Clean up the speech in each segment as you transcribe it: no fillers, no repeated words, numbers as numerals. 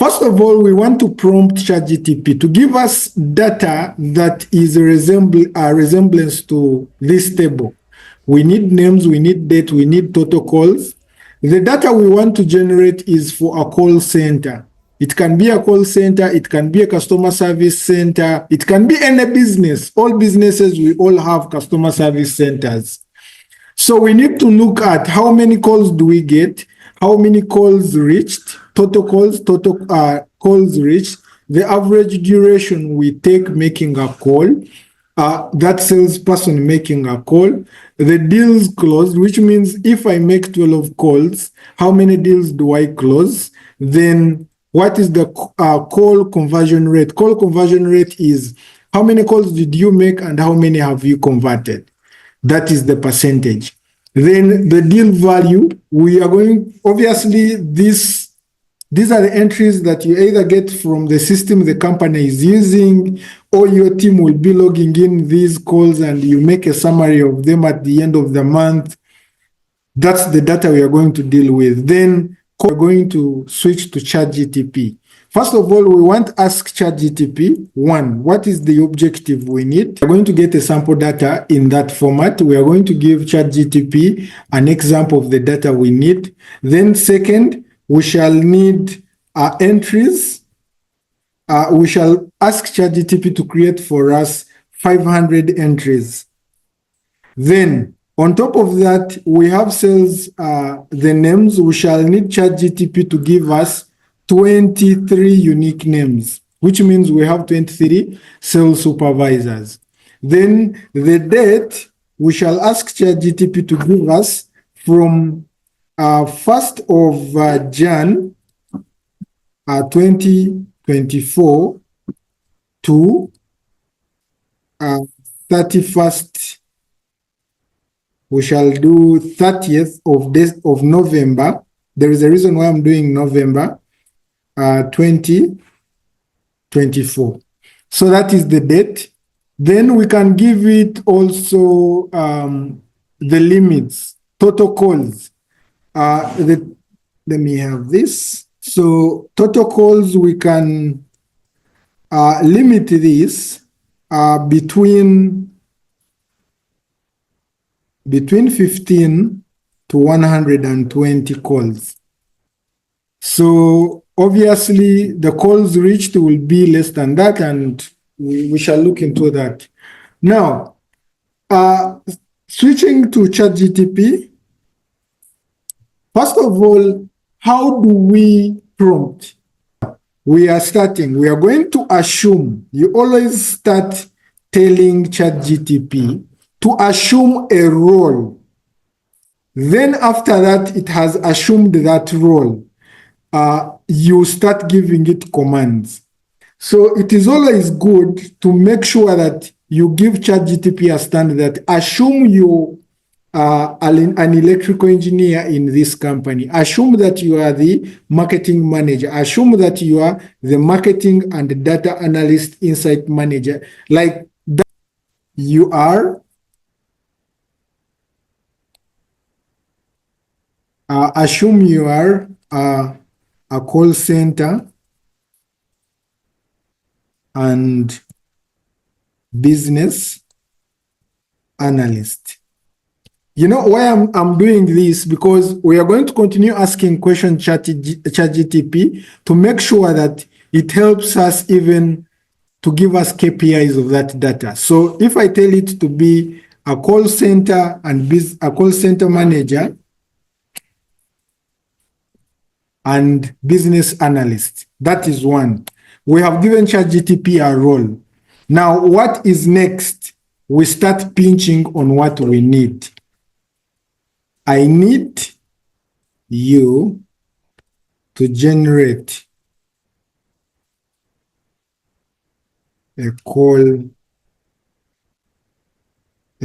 first of all, we want to prompt ChatGPT to give us data that is a resemblance to this table. We need names, we need date, we need total calls. The data we want to generate is for a call center. It can be a call center, it can be a customer service center, it can be any business. All businesses, we all have customer service centers. So we need to look at how many calls do we get, how many calls reached, total calls reached, the average duration we take making a call, that salesperson making a call, the deals closed, which means if I make 12 calls, how many deals do I close? Then what is the call conversion rate? Call conversion rate is how many calls did you make and how many have you converted? That is the percentage. Then the deal value, we are going, obviously, these are the entries that you either get from the system the company is using, or your team will be logging in these calls and you make a summary of them at the end of the month. That's the data we are going to deal with. Then we're going to switch to ChatGPT. First of all, we want to ask ChatGPT, one, what is the objective we need? We're going to get a sample data in that format. We are going to give ChatGPT an example of the data we need. Then second, we shall need entries. We shall ask ChatGPT to create for us 500 entries. Then on top of that, we have sales, the names. We shall need ChatGPT to give us 23 unique names, which means we have 23 sales supervisors. Then the date, we shall ask ChatGPT to give us from 1st of Jan 2024 to 31st. We shall do 30th of November. There is a reason why I'm doing November 2024. So that is the date. Then we can give it also the limits, total calls. Let me have this. So total calls, we can limit this between 15 to 120 calls. So obviously the calls reached will be less than that, and we shall look into that. Now, switching to ChatGPT, first of all, how do we prompt? We are going to assume, you always start telling ChatGPT to assume a role. Then after that, it has assumed that role. You start giving it commands. So it is always good to make sure that you give ChatGPT a standard that assume you are an electrical engineer in this company. Assume that you are the marketing manager. Assume that you are the marketing and data analyst insight manager. Like that, you are. Assume you are a call center and business analyst. You know why I'm doing this? Because we are going to continue asking questions ChatGPT to make sure that it helps us even to give us KPIs of that data. So if I tell it to be a call center and a call center manager and business analyst, that is one. We have given ChatGPT a role. Now, what is next? We start pinching on what we need. I need you to generate a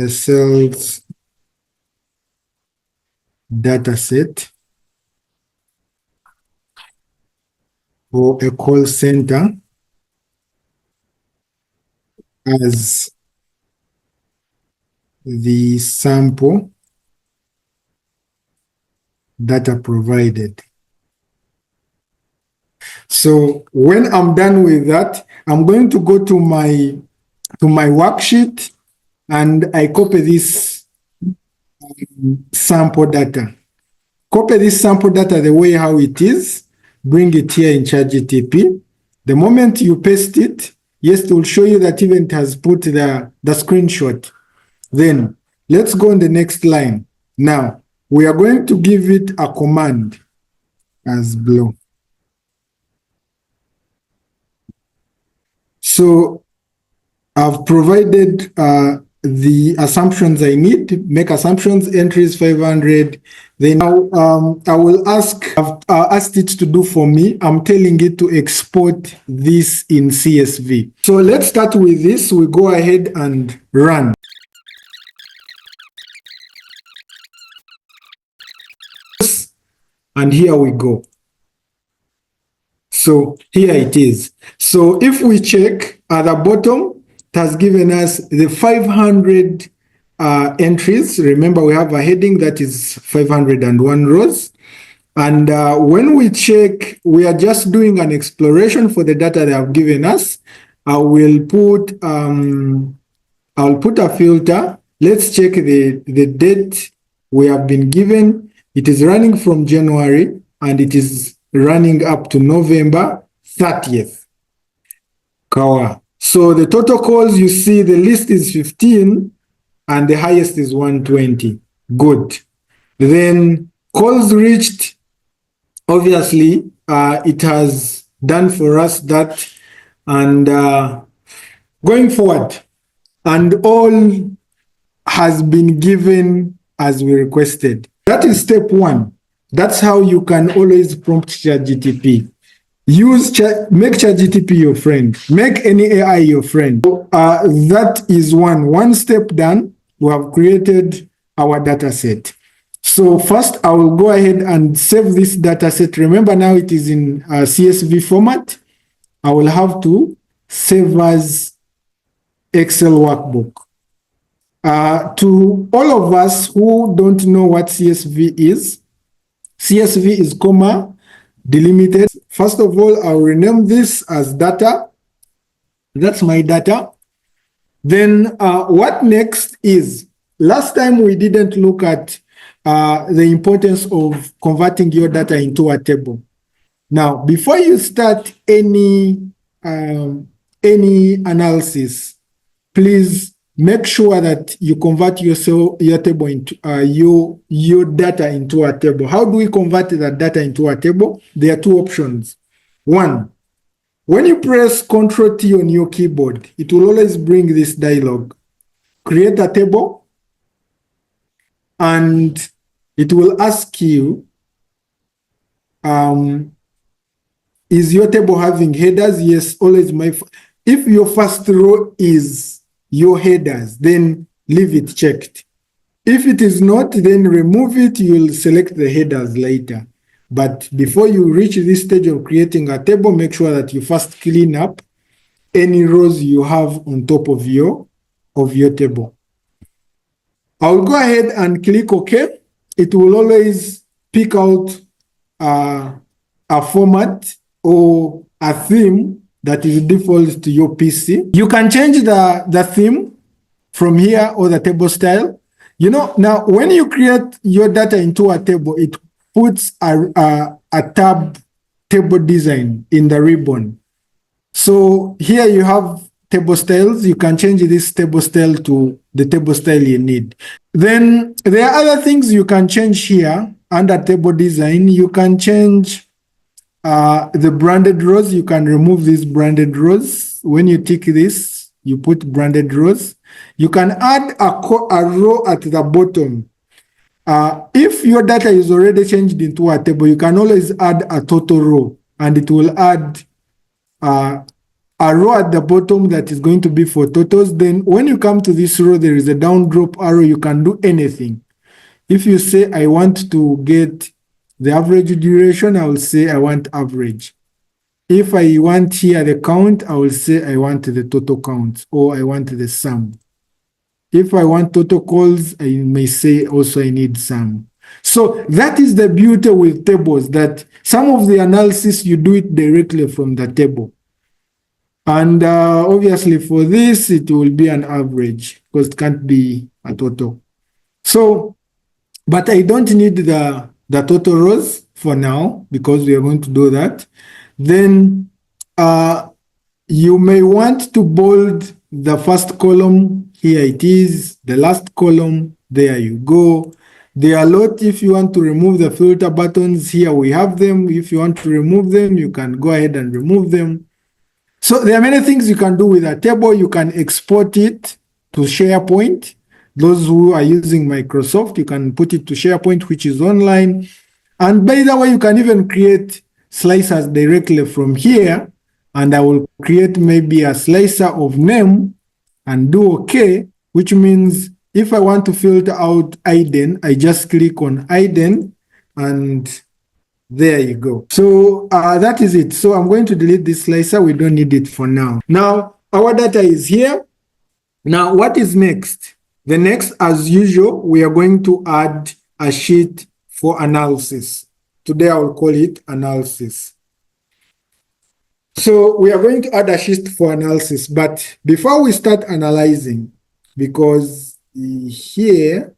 sales data set for a call center as the sample data provided. So So when I'm done with that, I'm going to go to my worksheet and I copy this sample data. Copy this sample data the way how it is, bring it here in ChatGPT. The moment you paste it, yes, it will show you that even it has put the screenshot. Then let's go on the next line. Now, we are going to give it a command as below. So I've provided the assumptions I need, make assumptions, entries 500. Then now I will I've asked it to do for me. I'm telling it to export this in CSV. So let's start with this. We go ahead and run. And here we go. So here it is. So if we check at the bottom, it has given us the 500 entries. Remember, we have a heading that is 501 rows. And when we check, we are just doing an exploration for the data they have given us. I'll put a filter. Let's check the date we have been given. It is running from January and it is running up to November 30th. Kawa. So the total calls, you see the list is 15 and the highest is 120. Good. Then calls reached, obviously, it has done for us that. And going forward, and all has been given as we requested. That is step one. That's how you can always prompt ChatGPT. Make ChatGPT your friend. Make any AI your friend. So, that is one step done. We have created our data set. So first, I will go ahead and save this data set. Remember now it is in CSV format. I will have to save as Excel workbook. To all of us who don't know what CSV is comma delimited. First of all, I'll rename this as data. That's my data. Then what next is, last time we didn't look at the importance of converting your data into a table. Now, before you start any analysis, please make sure that you convert your table into your data into a table. How do we convert that data into a table? There are two options. One, when you press Ctrl T on your keyboard, it will always bring this dialog. Create a table, and it will ask you, is your table having headers? Yes, always if your first row is your headers, then leave it checked. If it is not, then remove it. You will select the headers later. But before you reach this stage of creating a table, make sure that you first clean up any rows you have on top of your table. I'll go ahead and click OK. It will always pick out a format or a theme that is default to your PC. You can change the theme from here or the table style. You know, now when you create your data into a table, it puts a tab table design in the ribbon. So here you have table styles. You can change this table style to the table style you need. Then there are other things you can change here under table design. You can change the branded rows. You can remove these branded rows. When you tick this, you put branded rows. You can add a row at the bottom. If your data is already changed into a table, you can always add a total row, and it will add a row at the bottom that is going to be for totals. Then when you come to this row, there is a down drop arrow. You can do anything. If you say, I want to get the average duration, I will say I want average. If I want here the count, I will say I want the total count, or I want the sum. If I want total calls, I may say also I need sum. So that is the beauty with tables, that some of the analysis you do it directly from the table. And obviously for this, it will be an average because it can't be a total. So, but I don't need the total rows for now because we are going to do that. Then you may want to bold the first column. Here it is, the last column. There you go. There are a lot. If you want to remove the filter buttons, here we have them. If you want to remove them, you can go ahead and remove them. So there are many things you can do with a table. You can export it to SharePoint. Those who are using Microsoft, you can put it to SharePoint, which is online. And by the way, you can even create slicers directly from here. And I will create maybe a slicer of name and do OK, which means if I want to filter out Aiden, I just click on Aiden and there you go. So that is it. So I'm going to delete this slicer. We don't need it for now. Now, our data is here. Now, what is next? The next, as usual, we are going to add a sheet for analysis. Today, I will call it analysis. So we are going to add a sheet for analysis. But before we start analyzing, because here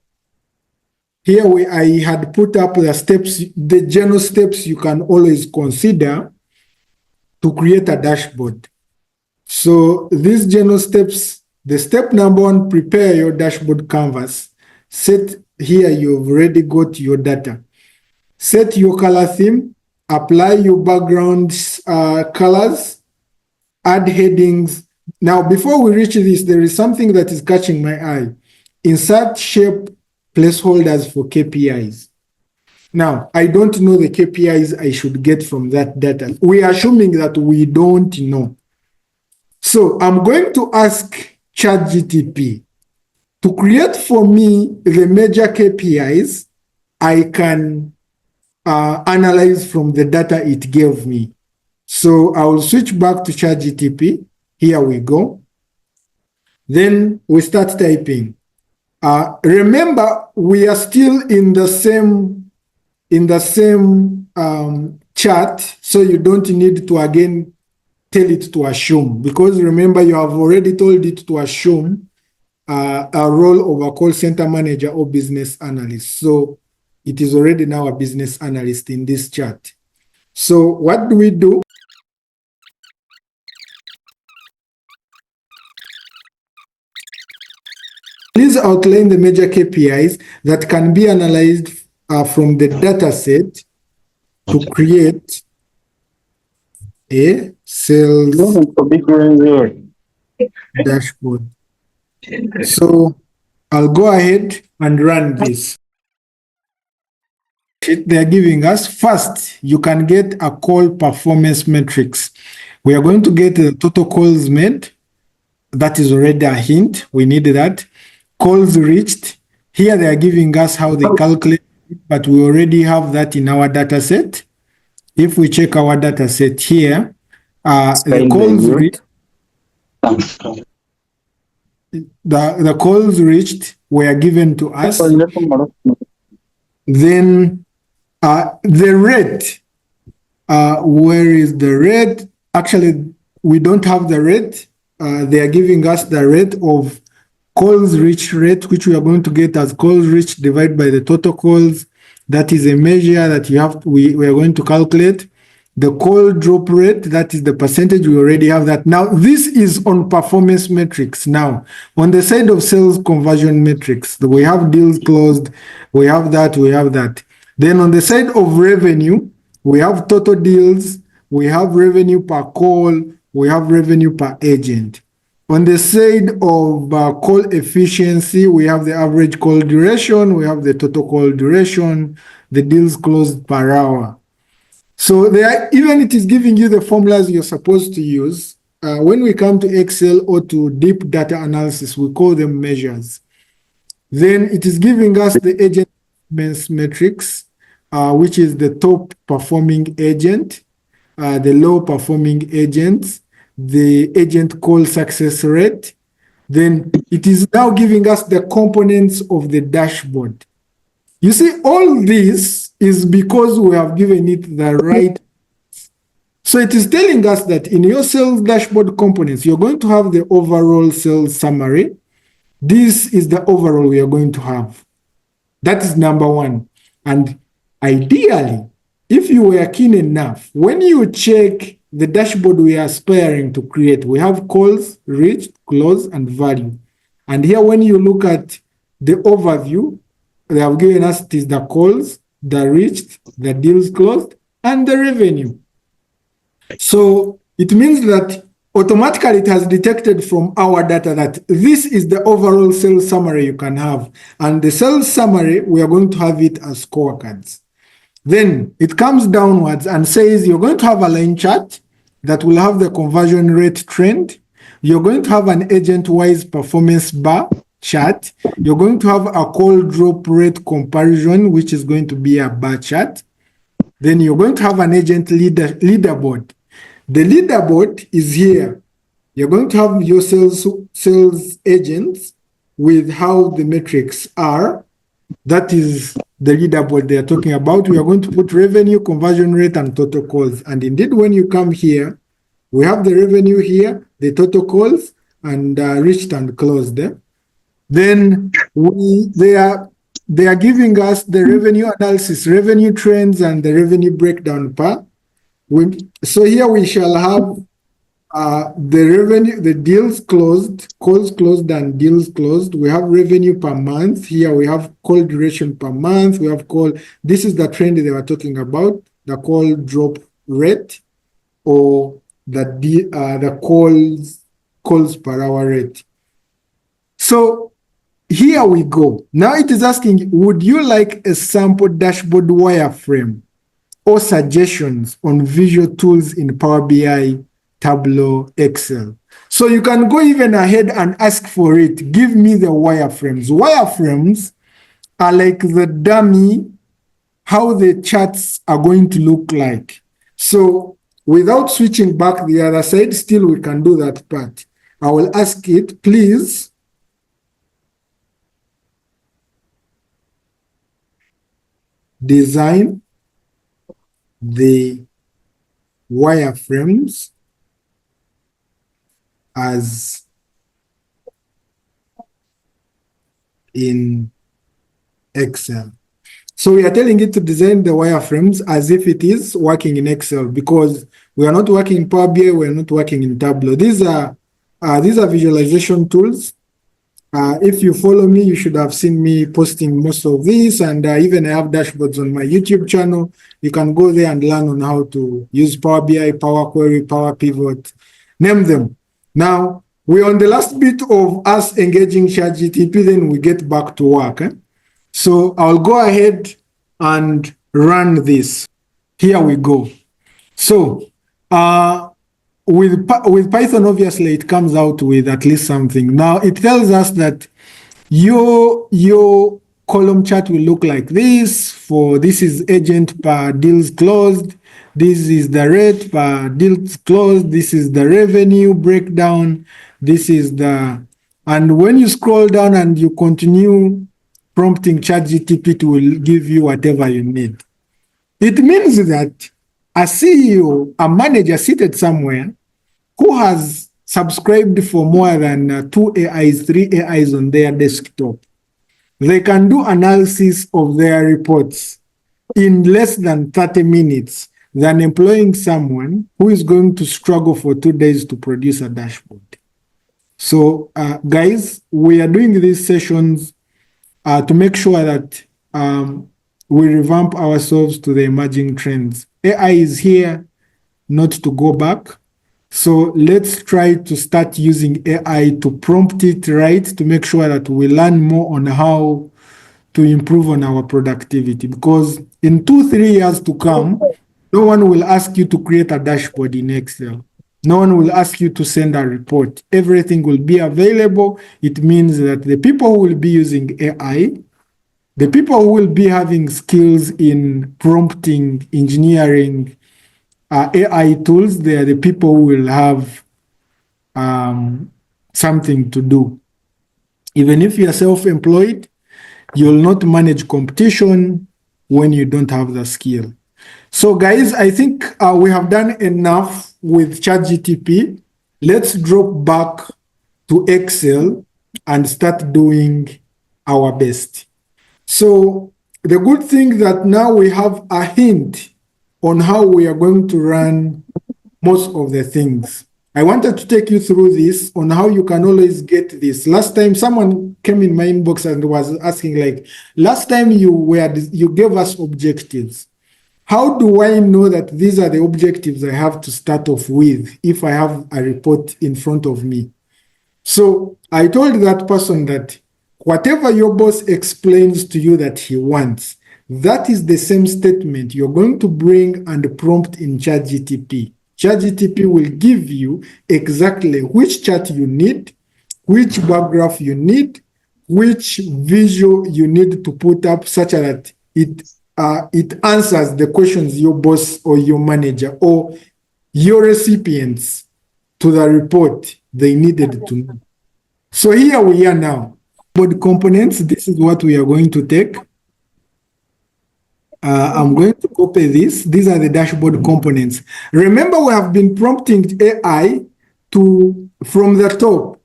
I had put up the steps, the general steps you can always consider to create a dashboard. So these general steps, the step number 1, prepare your dashboard canvas. Set here, you've already got your data. Set your color theme, apply your background colors, add headings. Now, before we reach this, there is something that is catching my eye. Insert shape placeholders for KPIs. Now, I don't know the KPIs I should get from that data. We are assuming that we don't know. So I'm going to ask ChatGPT to create for me the major KPIs I can analyze from the data it gave me. So I will switch back to ChatGPT. Here we go. Then we start typing. Remember, we are still in the same chart, so you don't need to again tell it to assume, because remember, you have already told it to assume a role of a call center manager or business analyst. So it is already now a business analyst in this chart. So what do? Please outline the major KPIs that can be analyzed from the data set to create a sales dashboard. So I'll go ahead and run this. They're giving us first, you can get a call performance metrics. We are going to get the total calls made. That is already a hint. We need that. Calls reached. Here they are giving us how they calculate it, but we already have that in our data set. If we check our data set here, the calls reached. The calls reached were given to us. Then the rate, where is the rate? Actually, we don't have the rate. They are giving us the rate of calls reached rate, which we are going to get as calls reached divided by the total calls. That is a measure that we are going to calculate. The call drop rate, that is the percentage. We already have that. Now, this is on performance metrics. Now, on the side of sales conversion metrics, we have deals closed, we have that, we have that. Then on the side of revenue, we have total deals, we have revenue per call, we have revenue per agent. On the side of call efficiency, we have the average call duration, we have the total call duration, the deals closed per hour. So even it is giving you the formulas you're supposed to use. When we come to Excel or to deep data analysis, we call them measures. Then it is giving us the agent metrics, which is the top performing agent, the low performing agents, the agent call success rate. Then it is now giving us the components of the dashboard. You see, all this is because we have given it the right. So it is telling us that in your sales dashboard components, you're going to have the overall sales summary. This is the overall we are going to have. That is number one. And ideally, if you were keen enough, when you check the dashboard we are aspiring to create, we have calls, reach, close, and value. And here, when you look at the overview, they have given us it is the calls, the reached, the deals closed, and the revenue. So it means that automatically it has detected from our data that this is the overall sales summary you can have. And the sales summary, we are going to have it as scorecards. Then it comes downwards and says you're going to have a line chart that will have the conversion rate trend. You're going to have an agent-wise performance bar chart. You're going to have a call drop rate comparison, which is going to be a bar chart. Then you're going to have an agent leaderboard. The leaderboard is here. You're going to have your sales agents with how the metrics are. That is the leaderboard they are talking about. We are going to put revenue, conversion rate, and total calls. And indeed, when you come here, we have the revenue here, the total calls, and reached and closed. Then they are giving us the revenue analysis, revenue trends, and the revenue breakdown per. So here we shall have the revenue, the deals closed, calls closed, and deals closed. We have revenue per month. Here we have call duration per month. We have call. This is the trend they were talking about, the call drop rate, or the calls per hour rate. So here we go. Now it is asking, would you like a sample dashboard wireframe or suggestions on visual tools in Power BI, Tableau, Excel? So you can go even ahead and ask for it. Give me the wireframes. Wireframes are like the dummy, how the charts are going to look like. So without switching back the other side, still we can do that part. I will ask it, please design the wireframes as in Excel. So we are telling it to design the wireframes as if it is working in Excel, because we are not working in Power BI, we are not working in Tableau. These are visualization tools. If you follow me, you should have seen me posting most of these, and even I have dashboards on my YouTube channel. You can go there and learn on how to use Power BI, Power Query, Power Pivot, name them. Now, we're on the last bit of us engaging ChatGPT, then we get back to work. So I'll go ahead and run this. Here we go. So with Python, obviously, it comes out with at least something. Now, it tells us that your column chart will look like this. For this is agent per deals closed. This is the rate per deals closed. This is the revenue breakdown. This is and when you scroll down and you continue prompting ChatGPT, will give you whatever you need. It means that a CEO, a manager seated somewhere who has subscribed for more than 2 AIs, 3 AIs on their desktop, they can do analysis of their reports in less than 30 minutes than employing someone who is going to struggle for 2 days to produce a dashboard. So, guys, we are doing these sessions to make sure that we revamp ourselves to the emerging trends. AI is here not to go back. So let's try to start using AI to prompt it right, to make sure that we learn more on how to improve on our productivity. Because in 2-3 years to come, no one will ask you to create a dashboard in Excel. No one will ask you to send a report. Everything will be available. It means that the people who will be using AI, the people who will be having skills in prompting, engineering, AI tools, they are the people who will have something to do. Even if you're self-employed, You'll not manage competition when you don't have the skill. So guys, I think we have done enough with ChatGPT. Let's drop back to Excel and start doing our best. So the good thing that now we have a hint on how we are going to run most of the things. I wanted to take you through this on how you can always get this. Last time someone came in my inbox and was asking like, last time you gave us objectives. How do I know that these are the objectives I have to start off with if I have a report in front of me? So I told that person that whatever your boss explains to you that he wants, that is the same statement you're going to bring and prompt in ChatGPT. ChatGPT will give you exactly which chart you need, which bar graph you need, which visual you need to put up such that it answers the questions your boss or your manager or your recipients to the report they needed to know. So here we are now. Dashboard components, this is what we are going to take. I'm going to copy this. These are the dashboard components. Remember, we have been prompting AI from the top.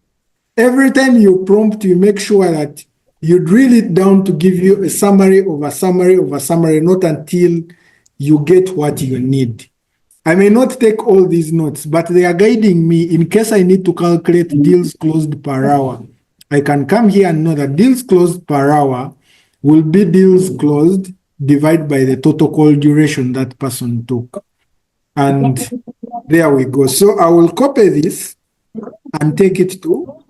Every time you prompt, you make sure that you drill it down to give you a summary of a summary of a summary, not until you get what you need. I may not take all these notes, but they are guiding me in case I need to calculate deals closed per hour. I can come here and know that deals closed per hour will be deals closed divided by the total call duration that person took. And there we go. So I will copy this and take it to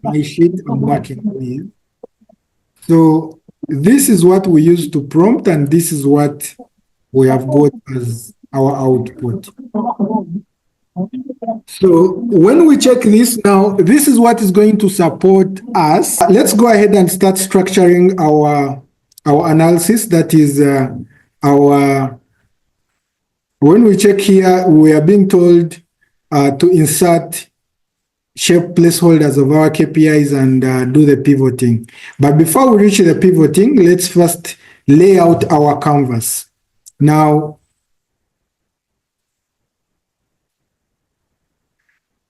my sheet I'm working with. So this is what we use to prompt, and this is what we have got as our output. So when we check this now, this is what is going to support us. Let's go ahead and start structuring our analysis. That is when we check here, we are being told to insert shape placeholders of our KPIs and do the pivoting. But before we reach the pivoting, let's first lay out our canvas. Now,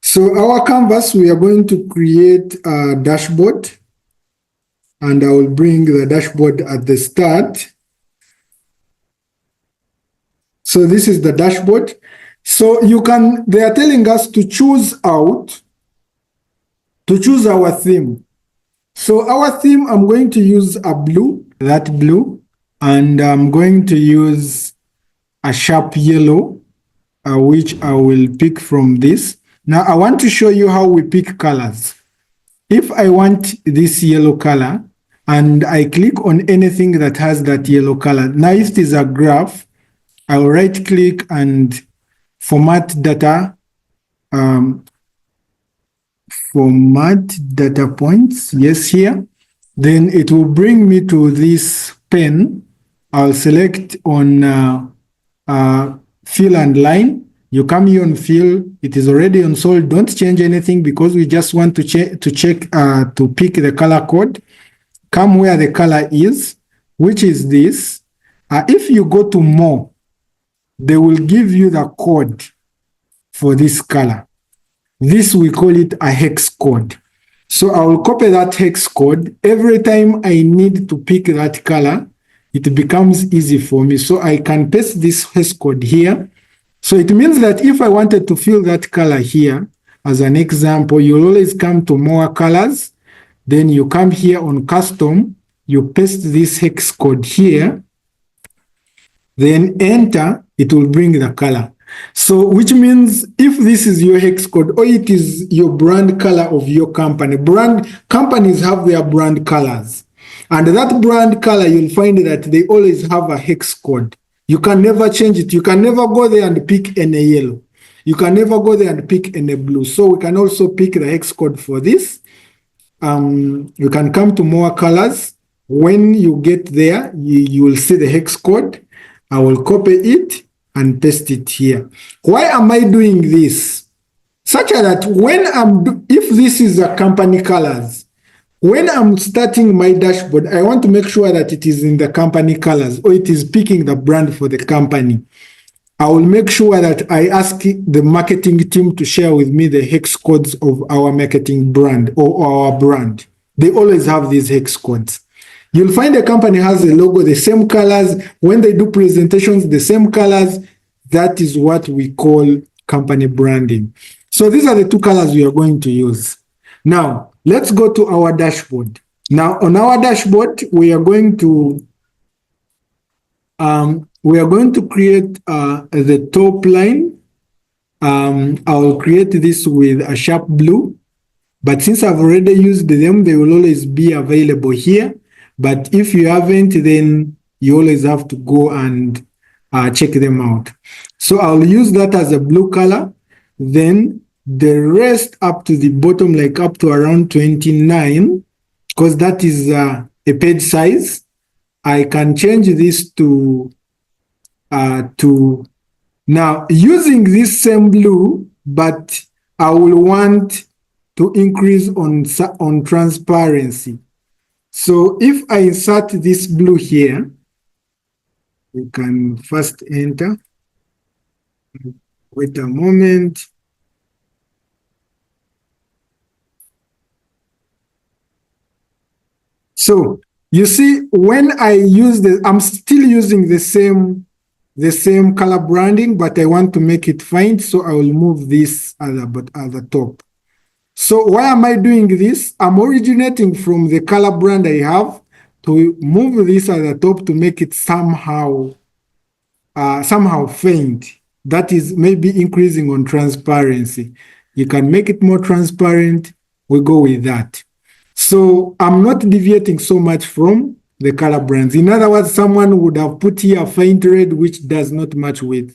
so our canvas, we are going to create a dashboard, and I will bring the dashboard at the start. So this is the dashboard. So they are telling us to choose our theme. So our theme, I'm going to use that blue, and I'm going to use a sharp yellow, which I will pick from this. Now I want to show you how we pick colors. If I want this yellow color and I click on anything that has that yellow color, now if it is a graph, I'll right click and format data, format data points, yes, here. Then it will bring me to this pen. I'll select on fill and line. You come here on fill, it is already on solid. Don't change anything because we just want to check to pick the color code. Come where the color is, which is this. If you go to more, they will give you the code for this color. This, we call it a hex code. So I will copy that hex code. Every time I need to pick that color, it becomes easy for me. So I can paste this hex code here. So it means that if I wanted to fill that color here, as an example, you'll always come to more colors. Then you come here on custom, you paste this hex code here, then enter, it will bring the color. So which means if this is your hex code or it is your brand color of your company, companies have their brand colors. And that brand color, you'll find that they always have a hex code. You can never change it. You can never go there and pick any yellow. You can never go there and pick any blue. So we can also pick the hex code for this. You can come to more colors. When you get there, you will see the hex code. I will copy it and paste it here. Why am I doing this? Such that when if this is a company colors, When I'm starting my dashboard, I want to make sure that it is in the company colors or it is picking the brand for the company. I will make sure that I ask the marketing team to share with me the hex codes of our marketing brand or our brand. They always have these hex codes. You'll find the company has a logo, the same colors. When they do presentations, the same colors. That is what we call company branding. So these are the two colors we are going to use. Now, let's go to our dashboard. Now, on our dashboard, we are going to create the top line. I'll create this with a sharp blue, but since I've already used them, they will always be available here. But if you haven't, then you always have to go and check them out. So I'll use that as a blue color. Then the rest up to the bottom, like up to around 29, because that is a page size. I can change this to now using this same blue, but I will want to increase on transparency. So if I insert this blue here, we can first enter. Wait a moment. So you see, when I use I'm still using the same color branding, but I want to make it faint, so I will move this at the top. So why am I doing this? I'm originating from the color brand I have to move this at the top to make it somehow faint. That is maybe increasing on transparency. You can make it more transparent. We go with that. So I'm not deviating so much from the color brands. In other words, someone would have put here a faint red, which does not match with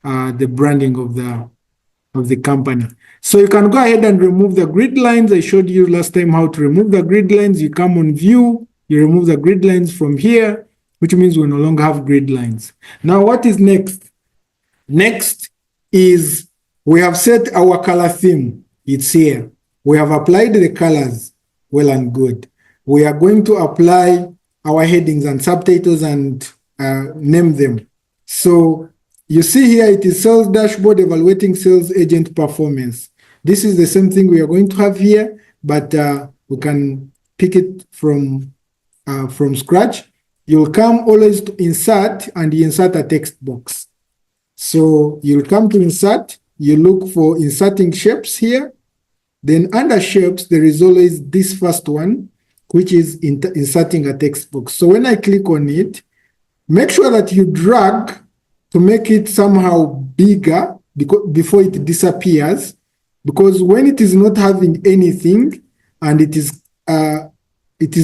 the branding of the company. So you can go ahead and remove the grid lines. I showed you last time how to remove the grid lines. You come on view, you remove the grid lines from here, which means we no longer have grid lines. Now, what is next? Next is we have set our color theme. It's here. We have applied the colors. Well and good. We are going to apply our headings and subtitles and name them. So you see here, it is sales dashboard evaluating sales agent performance. This is the same thing we are going to have here, but we can pick it from scratch. You'll come always to insert, and you insert a text box. So you'll come to insert, you look for inserting shapes here. Then under shapes, there is always this first one, which is inserting a text box. So when I click on it, make sure that you drag to make it somehow bigger before it disappears, because when it is not having anything and it is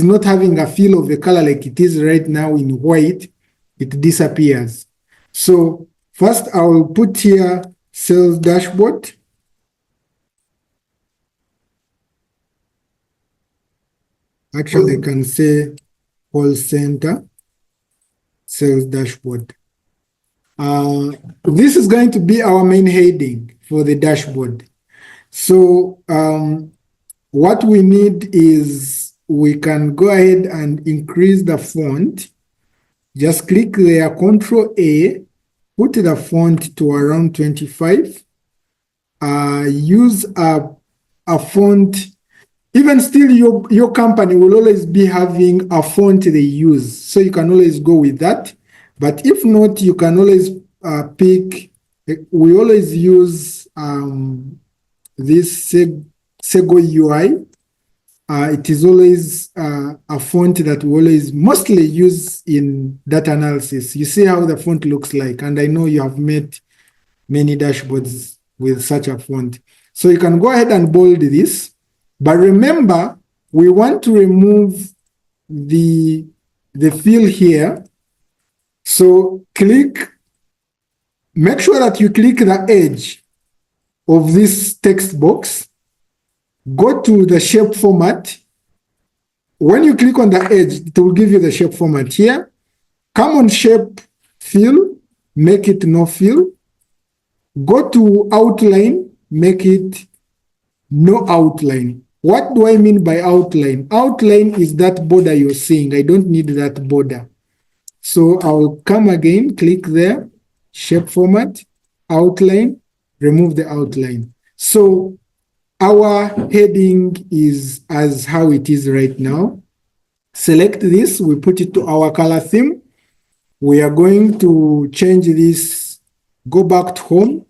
not having a feel of the color like it is right now in white, it disappears. So first I will put here sales dashboard. Actually, I can say call center sales dashboard. This is going to be our main heading for the dashboard. So what we need is we can go ahead and increase the font. Just click there, Control A, put the font to around 25. Use a font. Even still, your company will always be having a font they use. So you can always go with that. But if not, you can always pick. We always use this Sego UI. It is always a font that we always mostly use in data analysis. You see how the font looks like. And I know you have made many dashboards with such a font. So you can go ahead and bold this. But remember, we want to remove the fill here. So make sure that you click the edge of this text box. Go to the shape format. When you click on the edge, it will give you the shape format here. Come on shape fill, make it no fill. Go to outline, make it no outline. What do I mean by outline? Outline is that border you're seeing. I don't need that border. So I'll come again, click there, shape format, outline, remove the outline. So our heading is as how it is right now. Select this, we put it to our color theme. We are going to change this, go back to home,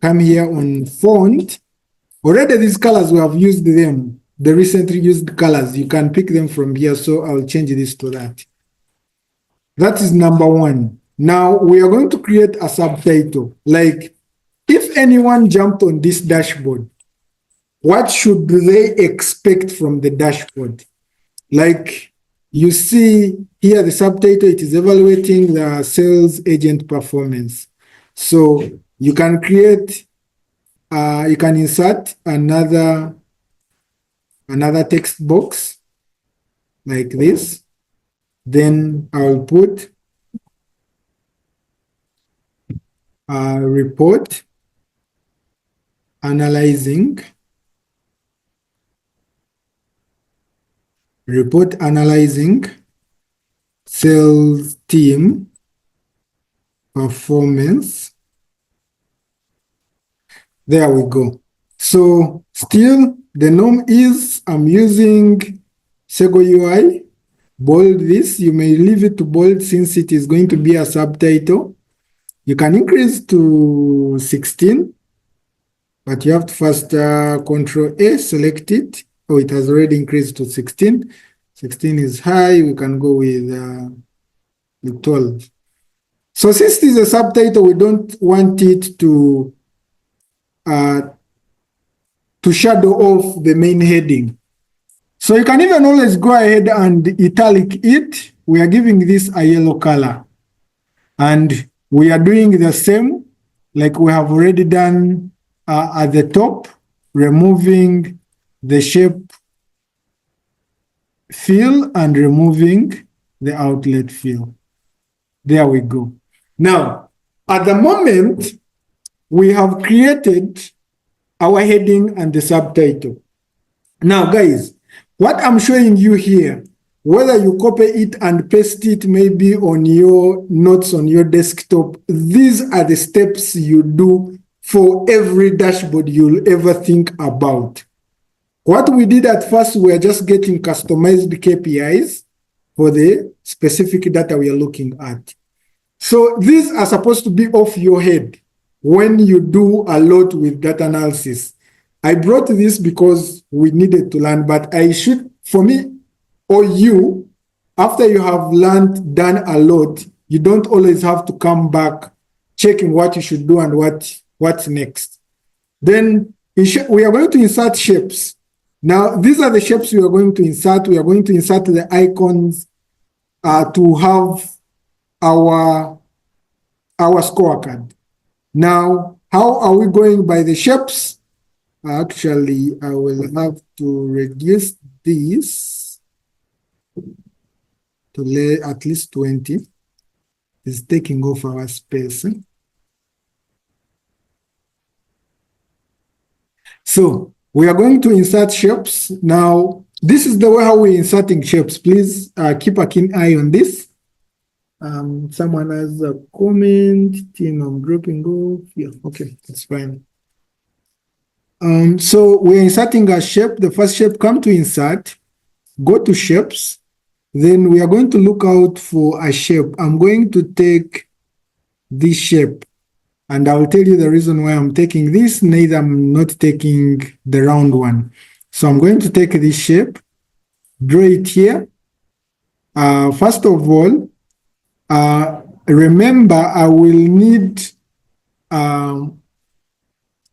come here on font. Already these colors, we have used them, the recently used colors. You can pick them from here, so I'll change this to that. That is number one. Now we are going to create a subtitle. Like if anyone jumped on this dashboard, what should they expect from the dashboard? Like you see here, the subtitle, it is evaluating the sales agent performance. So you can create, you can insert another text box like this. Then I'll put report analyzing sales team performance. There we go. So still the norm is I'm using Sego UI. Bold this. You may leave it to bold since it is going to be a subtitle. You can increase to 16, but you have to first Control A, select it. Oh, it has already increased to 16. 16 is high. We can go with 12. So since this is a subtitle, we don't want it to shadow off the main heading. So you can even always go ahead and italic it. We are giving this a yellow color. And we are doing the same like we have already done at the top, removing the shape fill and removing the outlet fill. There we go. Now, at the moment, we have created our heading and the subtitle. Now, guys, what I'm showing you here, whether you copy it and paste it maybe on your notes on your desktop, these are the steps you do for every dashboard you'll ever think about. What we did at first, we are just getting customized KPIs for the specific data we are looking at. So these are supposed to be off your head when you do a lot with data analysis. I brought this because we needed to learn, but I should, for me or you, after you have learned, done a lot, you don't always have to come back checking what you should do and what's next. Then we are going to insert shapes. Now, these are the shapes we are going to insert. We are going to insert the icons to have our scorecard. Now, how are we going by the shapes? Actually, I will have to reduce this to at least 20. It's taking off our space. So we are going to insert shapes. Now, this is the way how we're inserting shapes. Please keep a keen eye on this. Someone has a comment. Team, I'm dropping off. Yeah, okay, that's fine. So we're inserting a shape. The first shape, come to insert, go to shapes. Then we are going to look out for a shape. I'm going to take this shape, and I'll tell you the reason why I'm taking this. Neither I'm not taking the round one. So I'm going to take this shape, draw it here. First of all, remember I will need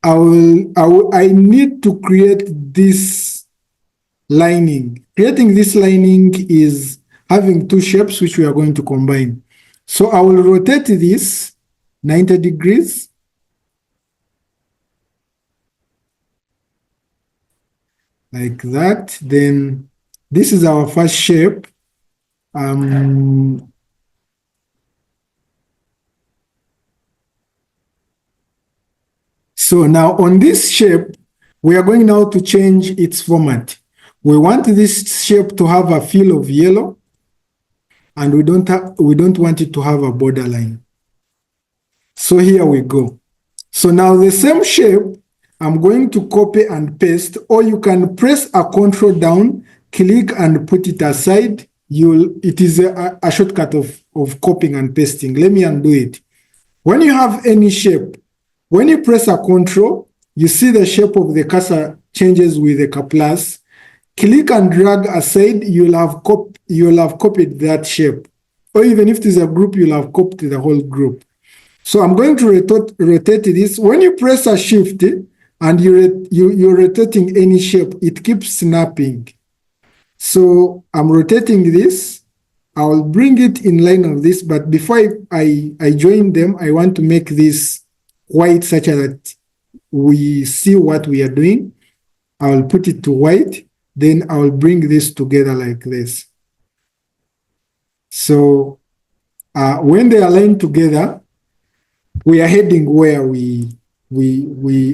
I need to create this lining. Creating this lining is having two shapes which we are going to combine. So I will rotate this 90 degrees. Like that. Then this is our first shape. So now on this shape, We are going now to change its format. We want this shape to have a feel of yellow, and we don't want it to have a borderline. So here we go. So now the same shape, I'm going to copy and paste, or you can press a control down, click and put it aside. It is a shortcut of copying and pasting. Let me undo it. When you have any shape, when you press a control, you see the shape of the cursor changes with a plus. Click and drag aside, you'll have copied that shape. Or even if it is a group, you'll have copied the whole group. So I'm going to rotate this. When you press a shift and you're rotating any shape, it keeps snapping. So I'm rotating this. I'll bring it in line of this, but before I join them, I want to make this white such that we see what we are doing. I'll put it to white, then I'll bring this together like this. So when they align together, we are heading where we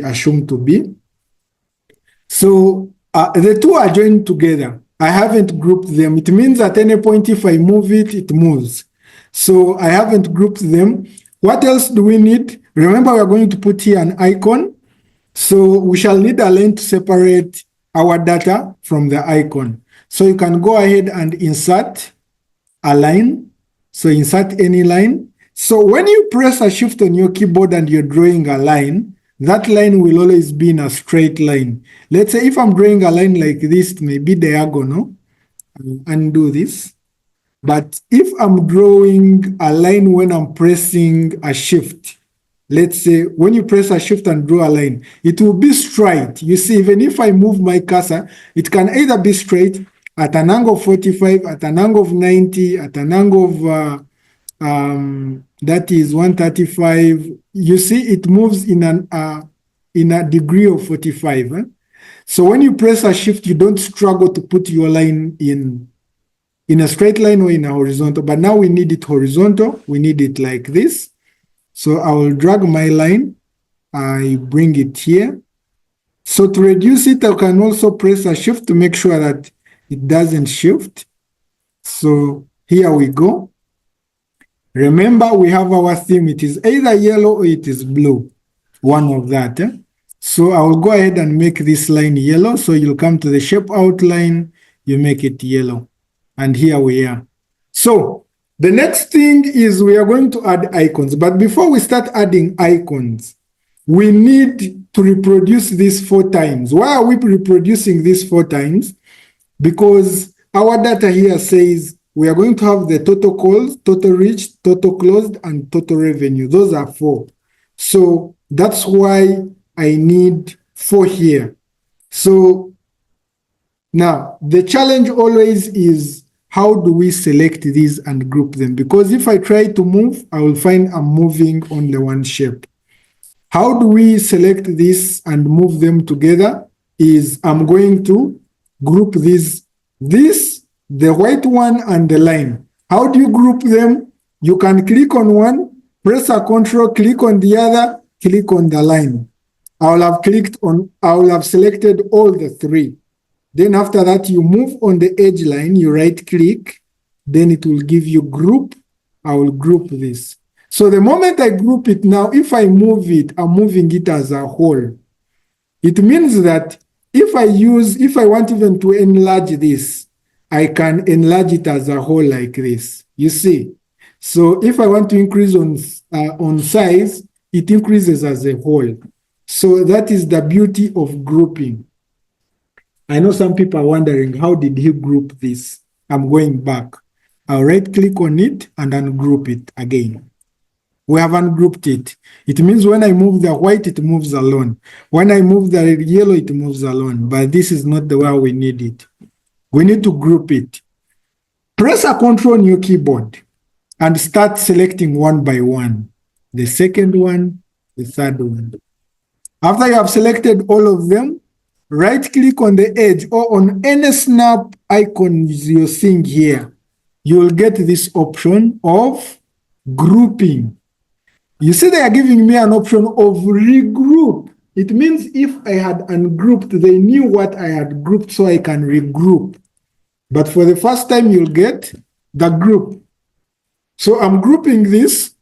assume to be. So the two are joined together. I haven't grouped them. It means at any point if I move it, it moves. So I haven't grouped them. What else do we need? Remember, we're going to put here an icon. So we shall need a line to separate our data from the icon. So you can go ahead and insert a line. So insert any line. So when you press a shift on your keyboard and you're drawing a line, that line will always be in a straight line. Let's say if I'm drawing a line like this, it may be diagonal. I'll undo this. But if I'm drawing a line when I'm pressing a shift, let's say when you press a shift and draw a line, it will be straight. You see, even if I move my cursor, it can either be straight at an angle of 45, at an angle of 90, at an angle of that is 135. You see, it moves in a degree of 45. So when you press a shift, you don't struggle to put your line in a straight line or in a horizontal. But now we need it horizontal. We need it like this. So I will drag my line. I bring it here. So to reduce it, I can also press a shift to make sure that it doesn't shift. So here we go. Remember, we have our theme. It is either yellow or it is blue. One of that. So I will go ahead and make this line yellow. So you'll come to the shape outline, you make it yellow. And here we are. So the next thing is we are going to add icons. But before we start adding icons, we need to reproduce this 4 times. Why are we reproducing this 4 times? Because our data here says we are going to have the total calls, total reach, total closed, and total revenue. Those are 4. So that's why I need 4 here. So now the challenge always is how do we select these and group them? Because if I try to move, I will find I'm moving only one shape. How do we select this and move them together? Is I'm going to group this, the white one and the line. How do you group them? You can click on one, press a control, click on the other, click on the line. I will have selected all the 3. Then after that, you move on the edge line, you right click, then it will give you group. I will group this. So the moment I group it now, if I move it, I'm moving it as a whole. It means that if I want even to enlarge this, I can enlarge it as a whole like this. You see? So if I want to increase on size, it increases as a whole. So that is the beauty of grouping. I know some people are wondering, how did he group this? I'm going back. I'll right click on it and ungroup it again. We have ungrouped it. It means when I move the white, it moves alone. When I move the yellow, it moves alone. But this is not the way we need it. We need to group it. Press a control on your keyboard and start selecting one by one. The second one, the third one. After you have selected all of them, right click on the edge or on any snap icons you're seeing here. You will get this option of grouping. You see they are giving me an option of regroup. It means if I had ungrouped, they knew what I had grouped, so I can regroup. But for the first time, you'll get the group. So I'm grouping this.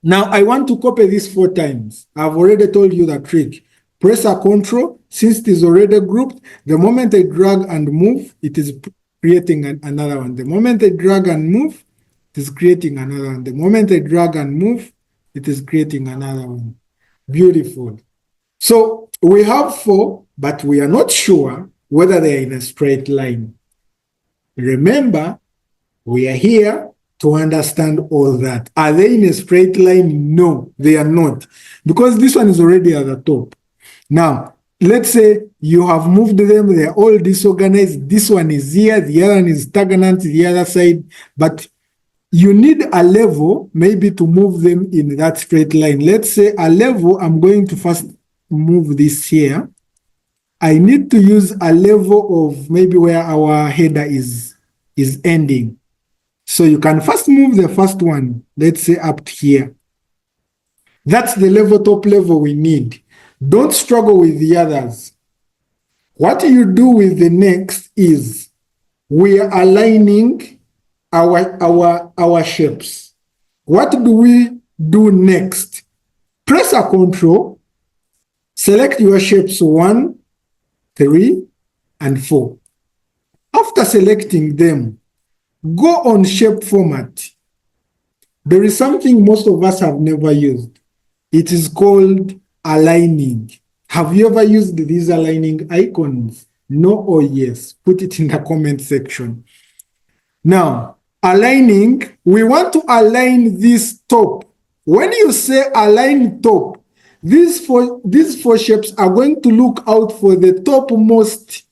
Now I want to copy this 4 times. I've already told you the trick. Press a control. Since it is already grouped, the moment I drag and move, it is creating another one. The moment I drag and move, it is creating another one. The moment I drag and move, it is creating another one. Beautiful. So we have 4, but we are not sure whether they are in a straight line. Remember, we are here to understand all that. Are they in a straight line? No, they are not. Because this one is already at the top. Now, let's say you have moved them, they're all disorganized. This one is here, the other one is stagnant, the other side. But you need a level maybe to move them in that straight line. Let's say a level, I'm going to first move this here. I need to use a level of maybe where our header is ending. So you can first move the first one, let's say up to here. That's the level, top level we need. Don't struggle with the others. What you do with the next is we are aligning our shapes. What do we do next? Press a control, select your shapes 1, 3, and 4. After selecting them, go on shape format. There is something most of us have never used. It is called aligning. Have you ever used these aligning icons? No or yes? Put it in the comment section. Now, aligning, we want to align this top. When you say align top, these four shapes are going to look out for the topmost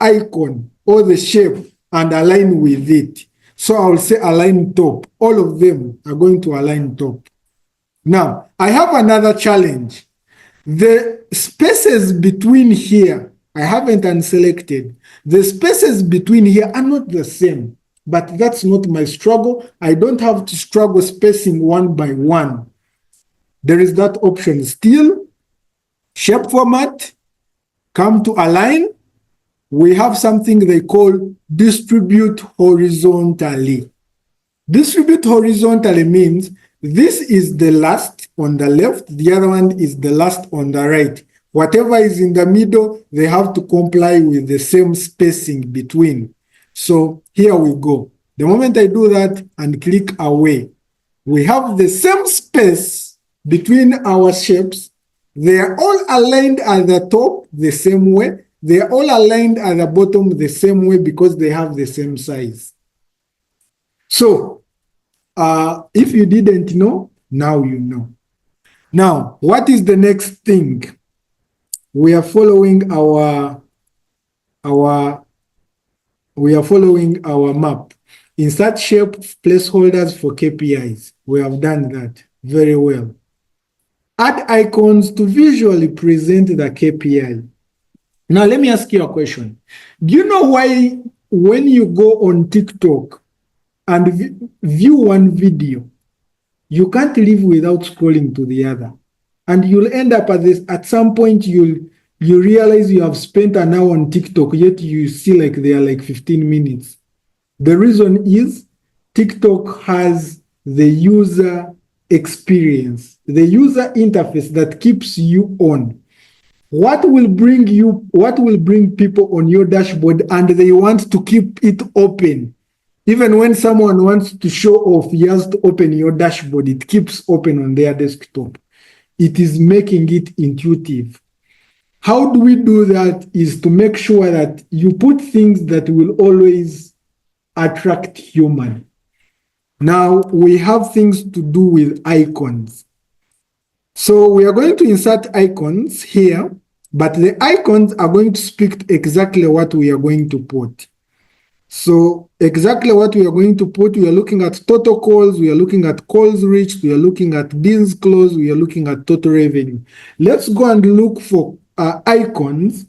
icon or the shape and align with it. So I'll say align top. All of them are going to align top. Now, I have another challenge. The spaces between here, I haven't unselected. The spaces between here are not the same, but that's not my struggle. I don't have to struggle spacing one by one. There is that option still. Shape format, come to align. We have something they call distribute horizontally. Distribute horizontally means this is the last on the left, the other one is the last on the right. Whatever is in the middle, they have to comply with the same spacing between. So here we go. The moment I do that and click away, we have the same space between our shapes. They are all aligned at the top the same way. They are all aligned at the bottom the same way because they have the same size. So, if you didn't know, now you know. Now, what is the next thing? We are following our map. Insert shape placeholders for KPIs. We have done that very well. Add icons to visually present the KPI. Now, let me ask you a question. Do you know why when you go on TikTok and view one video, you can't live without scrolling to the other? And you'll end up at some point, you realize you have spent an hour on TikTok, yet you see like they are like 15 minutes. The reason is TikTok has the user experience, the user interface that keeps you on. What will bring people on your dashboard and they want to keep it open? Even when someone wants to show off, he has to open your dashboard. It keeps open on their desktop. It is making it intuitive. How do we do that is to make sure that you put things that will always attract human. Now, we have things to do with icons. So we are going to insert icons here, but the icons are going to speak to exactly what we are going to put. So exactly what we are going to put, we are looking at total calls, we are looking at calls reached, we are looking at deals closed, we are looking at total revenue. Let's go and look for icons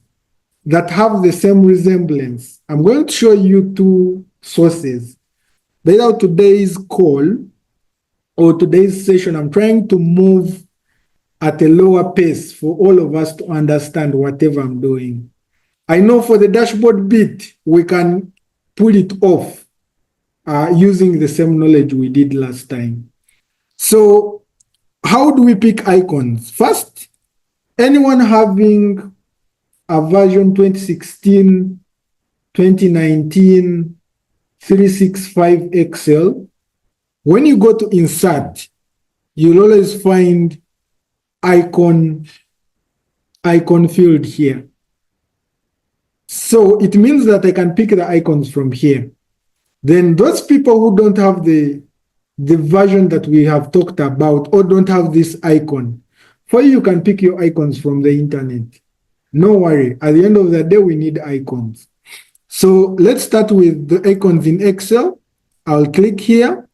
that have the same resemblance. I'm going to show you 2 sources. Either today's call or today's session, I'm trying to move at a lower pace for all of us to understand whatever I'm doing. I know for the dashboard bit, we can pull it off using the same knowledge we did last time. So how do we pick icons? First, anyone having a version 2016, 2019, 365 Excel, when you go to insert, you'll always find icon field here. So it means that I can pick the icons from here. Then those people who don't have the version that we have talked about or don't have this icon, for you can pick your icons from the internet. No worry, at the end of the day, we need icons. So let's start with the icons in Excel. I'll click here.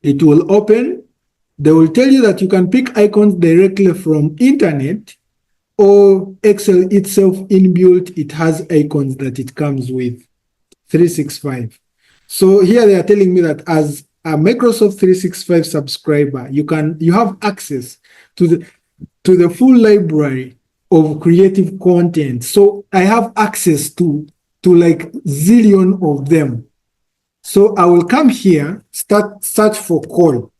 It will open. They will tell you that you can pick icons directly from internet, or Excel itself inbuilt, it has icons that it comes with, 365. So here they are telling me that as a Microsoft 365 subscriber, you have access to the full library of creative content. So I have access to like zillion of them. So I will come here, start search for call.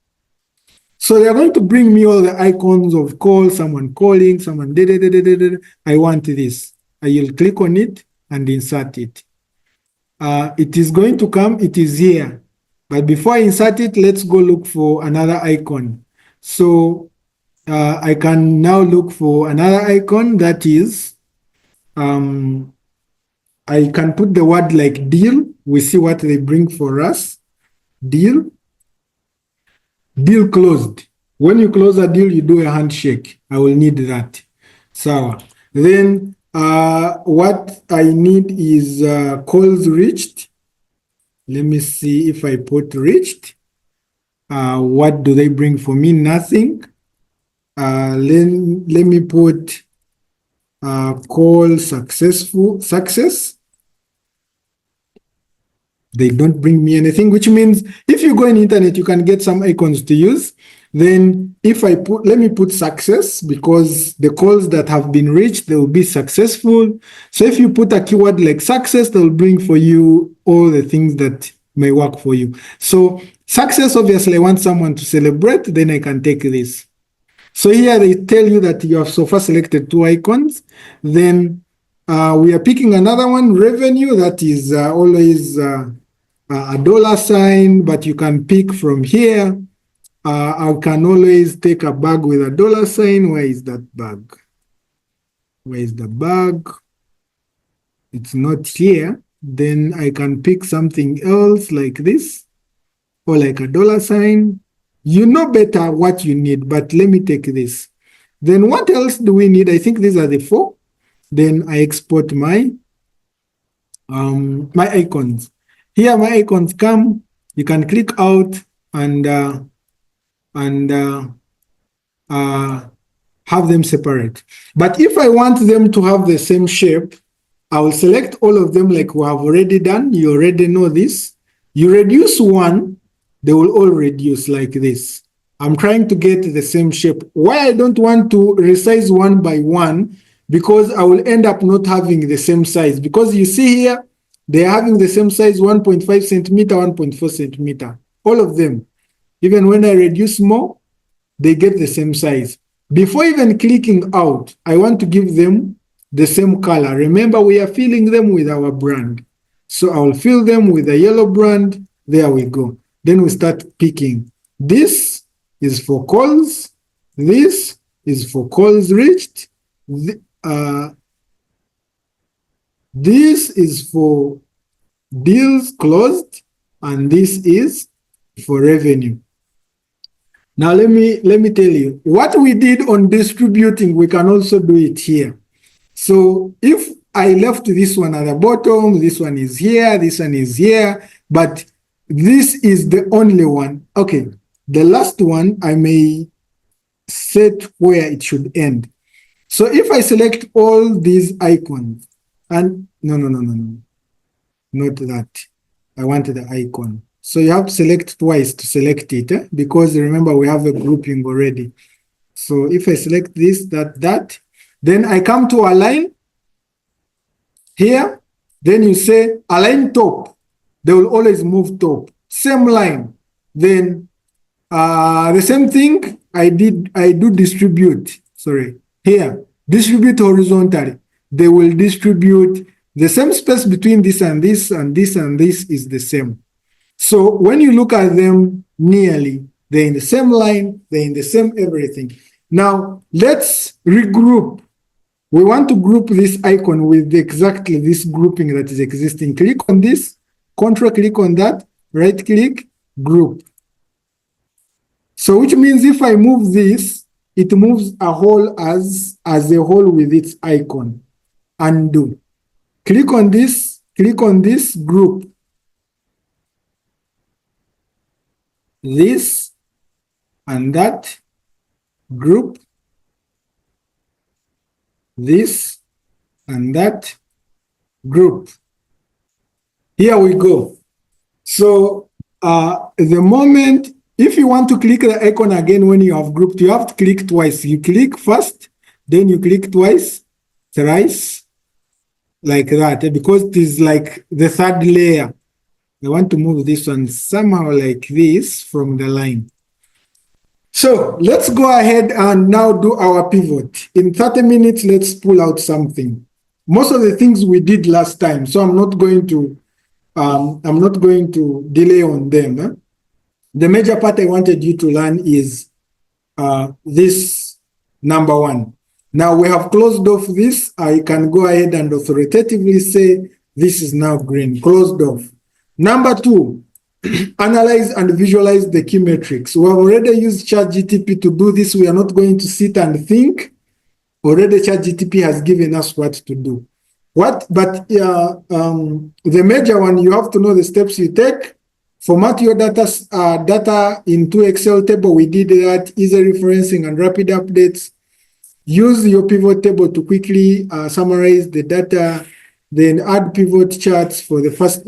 So they're going to bring me all the icons of call, someone calling, someone I want this. I will click on it and insert it. It is going to come, it is here. But before I insert it, let's go look for another icon. So I can now look for another icon that is, I can put the word like deal. We see what they bring for us. Deal. Deal closed. When you close a deal, you do a handshake. I will need that. So then what I need is calls reached. Let me see if I put reached. What do they bring for me? Nothing. Let me put call success. They don't bring me anything, which means if you go on internet, you can get some icons to use. Then if I let me put success, because the calls that have been reached, they will be successful. So if you put a keyword like success, they'll bring for you all the things that may work for you. So success, obviously, I want someone to celebrate, then I can take this. So here they tell you that you have so far selected 2 icons. Then we are picking another one, revenue, that is always a $sign, but you can pick from here. I can always take a bag with a $sign. Where is that bag? Where is the bag? It's not here. Then I can pick something else like this, or like a $sign. You know better what you need, but let me take this. Then what else do we need? I think these are the 4. Then I export my my icons. Here my icons come. You can click out and have them separate. But if I want them to have the same shape, I will select all of them like we have already done. You already know this. You reduce one, they will all reduce like this. I'm trying to get the same shape. Why I don't want to resize one by one, because I will end up not having the same size. Because you see here, they're having the same size, 1.5 centimeter, 1.4 centimeter. All of them. Even when I reduce more, they get the same size. Before even clicking out, I want to give them the same color. Remember, we are filling them with our brand. So I will fill them with a yellow brand. There we go. Then we start picking. This is for calls. This is for calls reached. This is for deals closed. And this is for revenue. Now let me tell you what we did on distributing. We can also do it here. So if I left this one at the bottom, this one is here, this one is here, but this is the only one. Okay, the last one I may set where it should end. So if I select all these icons, and no, not that. I want the icon. So you have to select twice to select it, because remember we have a grouping already. So if I select this, that, then I come to align here, then you say align top. They will always move top. Same line. Then the same thing I do distribute. Sorry, here, distribute horizontally. They will distribute the same space between this and this and this and this is the same. So when you look at them nearly, they're in the same line, they're in the same everything. Now, let's regroup. We want to group this icon with exactly this grouping that is existing. Click on this, control click on that, right click, group. So which means if I move this, it moves a whole as a whole with its icon. Undo. Click on this, group. This and that, group. This and that, group. Here we go. So the moment, if you want to click the icon again when you have grouped, you have to click twice. You click first, then you click twice, thrice, like that, because it is like the third layer. I want to move this one somehow like this from the line. So let's go ahead and now do our pivot. In 30 minutes, let's pull out something. Most of the things we did last time, so I'm not going to delay on them. The major part I wanted you to learn is this number one. Now we have closed off this. I can go ahead and authoritatively say this is now green, closed off. Number two, analyze and visualize the key metrics. We have already used ChatGPT to do this. We are not going to sit and think. Already ChatGPT has given us what to do. But the major one, you have to know the steps you take. Format your data into Excel table. We did that, easy referencing and rapid updates. Use your pivot table to quickly summarize the data. Then add pivot charts for the first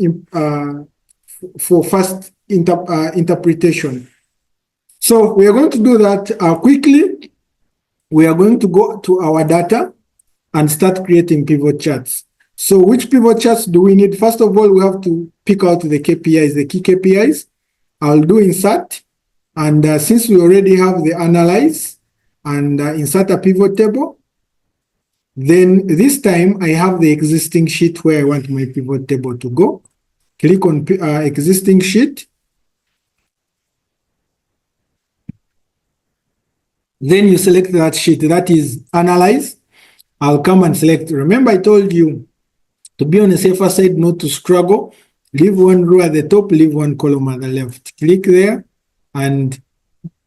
interpretation. So we are going to do that quickly. We are going to go to our data and start creating pivot charts. So which pivot charts do we need? First of all, we have to pick out the KPIs, the key KPIs. I'll do insert. And since we already have the analyze and insert a pivot table, then this time I have the existing sheet where I want my pivot table to go. Click on existing sheet. Then you select that sheet, that is analyze. I'll come and select. Remember I told you to be on the safer side, not to struggle. Leave one row at the top, leave one column at the left. Click there and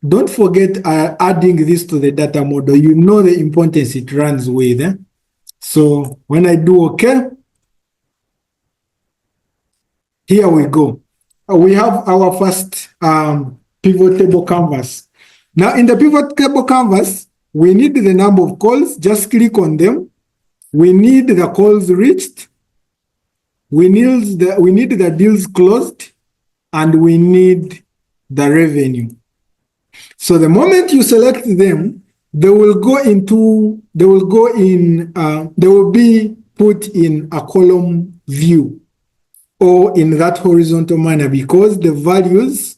don't forget adding this to the data model. You know the importance it runs with. So when I do OK, here we go. We have our first pivot table canvas. Now in the pivot table canvas, we need the number of calls. Just click on them. We need the calls reached. We need the deals closed, and we need the revenue. So the moment you select them, they will be put in a column view or in that horizontal manner because the values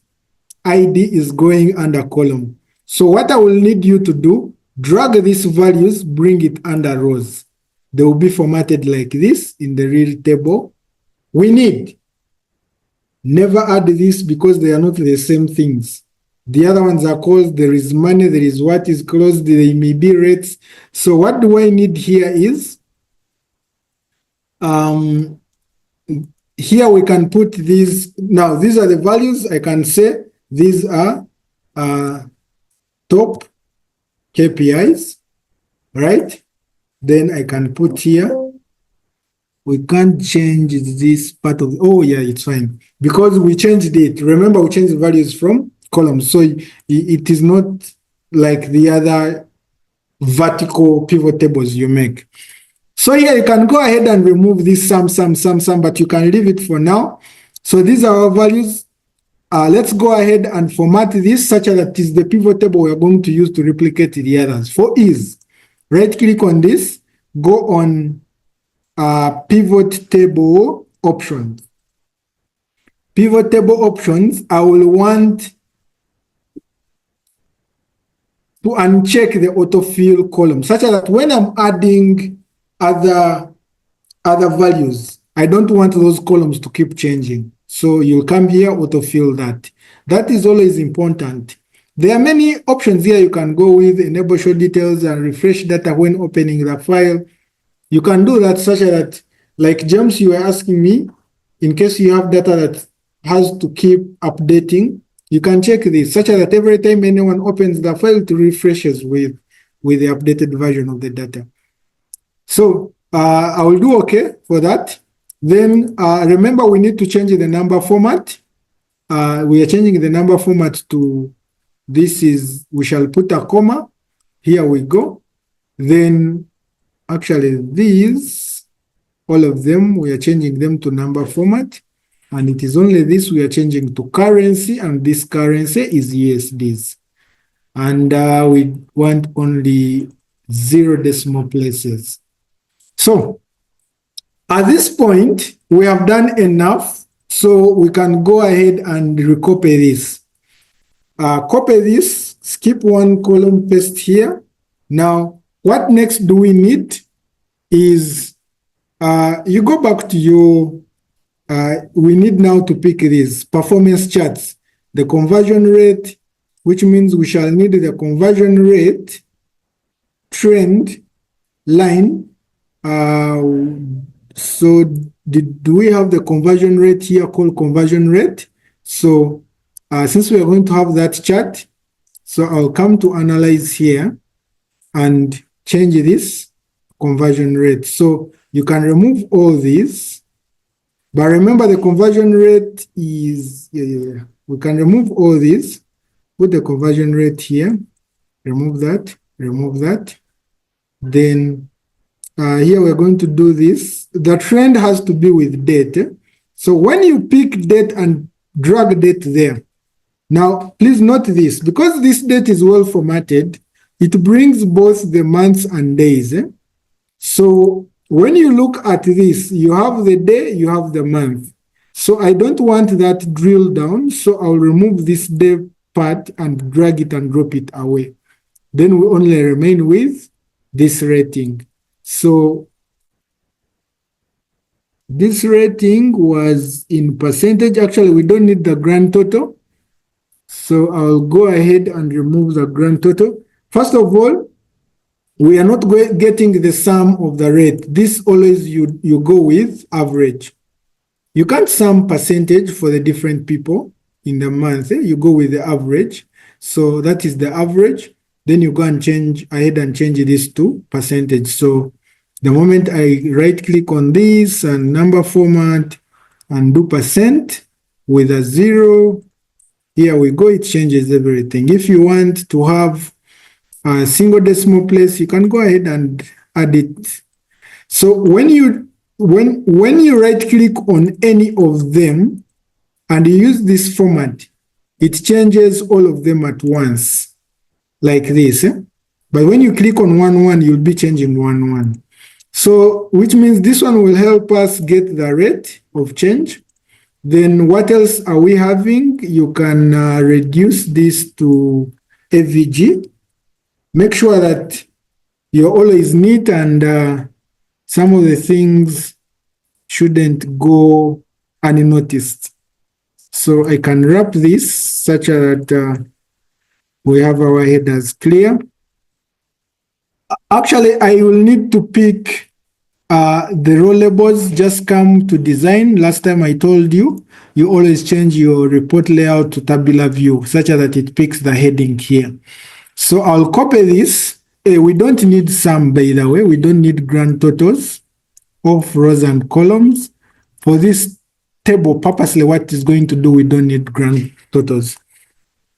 ID is going under column. So what I will need you to do, drag these values, bring it under rows. They will be formatted like this in the real table. We need, never add this because they are not the same things. The other ones are called, there is money, there is what is closed, there may be rates. So what do I need here is, here we can put these. Now these are the values. I can say these are top KPIs, right? Then I can put here. We can't change this part of, oh yeah, it's fine. Because we changed it. Remember, we changed the values from columns. So it is not like the other vertical pivot tables you make. So here you can go ahead and remove this sum, but you can leave it for now. So these are our values. let's go ahead and format this such that it is the pivot table we are going to use to replicate the others. For ease, right click on this, go on pivot table options. Pivot table options, I will want to uncheck the autofill column such that when I'm adding other values, I don't want those columns to keep changing. So you'll come here, autofill that. That is always important. There are many options here you can go with, enable show details and refresh data when opening the file. You can do that such that, like James, you were asking me, in case you have data that has to keep updating, you can check this such that every time anyone opens the file, it refreshes with the updated version of the data. So I will do OK for that. Then remember, we need to change the number format. We are changing the number format to this is, we shall put a comma. Here we go. Then actually these, all of them, we are changing them to number format. And it is only this we are changing to currency, and this currency is USDs. And we want only 0 decimal places. So at this point, we have done enough, so we can go ahead and recopy this. Copy this, skip one column, paste here. Now, what next do we need is you go back to your, we need now to pick these performance charts, the conversion rate, which means we shall need the conversion rate, trend, line. So do we have the conversion rate here called conversion rate? So since we are going to have that chart, so I'll come to analyze here and change this conversion rate. So you can remove all these, but remember the conversion rate is, we can remove all these, put the conversion rate here, remove that. Then here we're going to do this. The trend has to be with date. So when you pick date and drag date there, now please note this, because this date is well formatted, it brings both the months and days. So when you look at this, you have the day, you have the month. So I don't want that drill down, so I'll remove this day part and drag it and drop it away. Then we only remain with this rating. So this rating was in percentage. Actually, we don't need the grand total. So I'll go ahead and remove the grand total. First of all, we are not getting the sum of the rate. This always you go with average. You can't sum percentage for the different people in the month. You go with the average. So that is the average. Then you go and change ahead and change this to percentage. So the moment I right click on this and number format and do percent with a 0, here we go, it changes everything. If you want to have a single decimal place, you can go ahead and add it. So when you right click on any of them and you use this format, it changes all of them at once, like this. But when you click on 1, you'll be changing 1. So which means this one will help us get the rate of change. Then what else are we having? You can reduce this to AVG. Make sure that you're always neat and some of the things shouldn't go unnoticed. So I can wrap this such that we have our headers clear. Actually, I will need to pick the row labels. Just come to design. Last time I told you, you always change your report layout to tabular view such that it picks the heading here. So I'll copy this. We don't need sum, by the way. We don't need grand totals of rows and columns. For this table, purposely what is going to do, we don't need grand totals.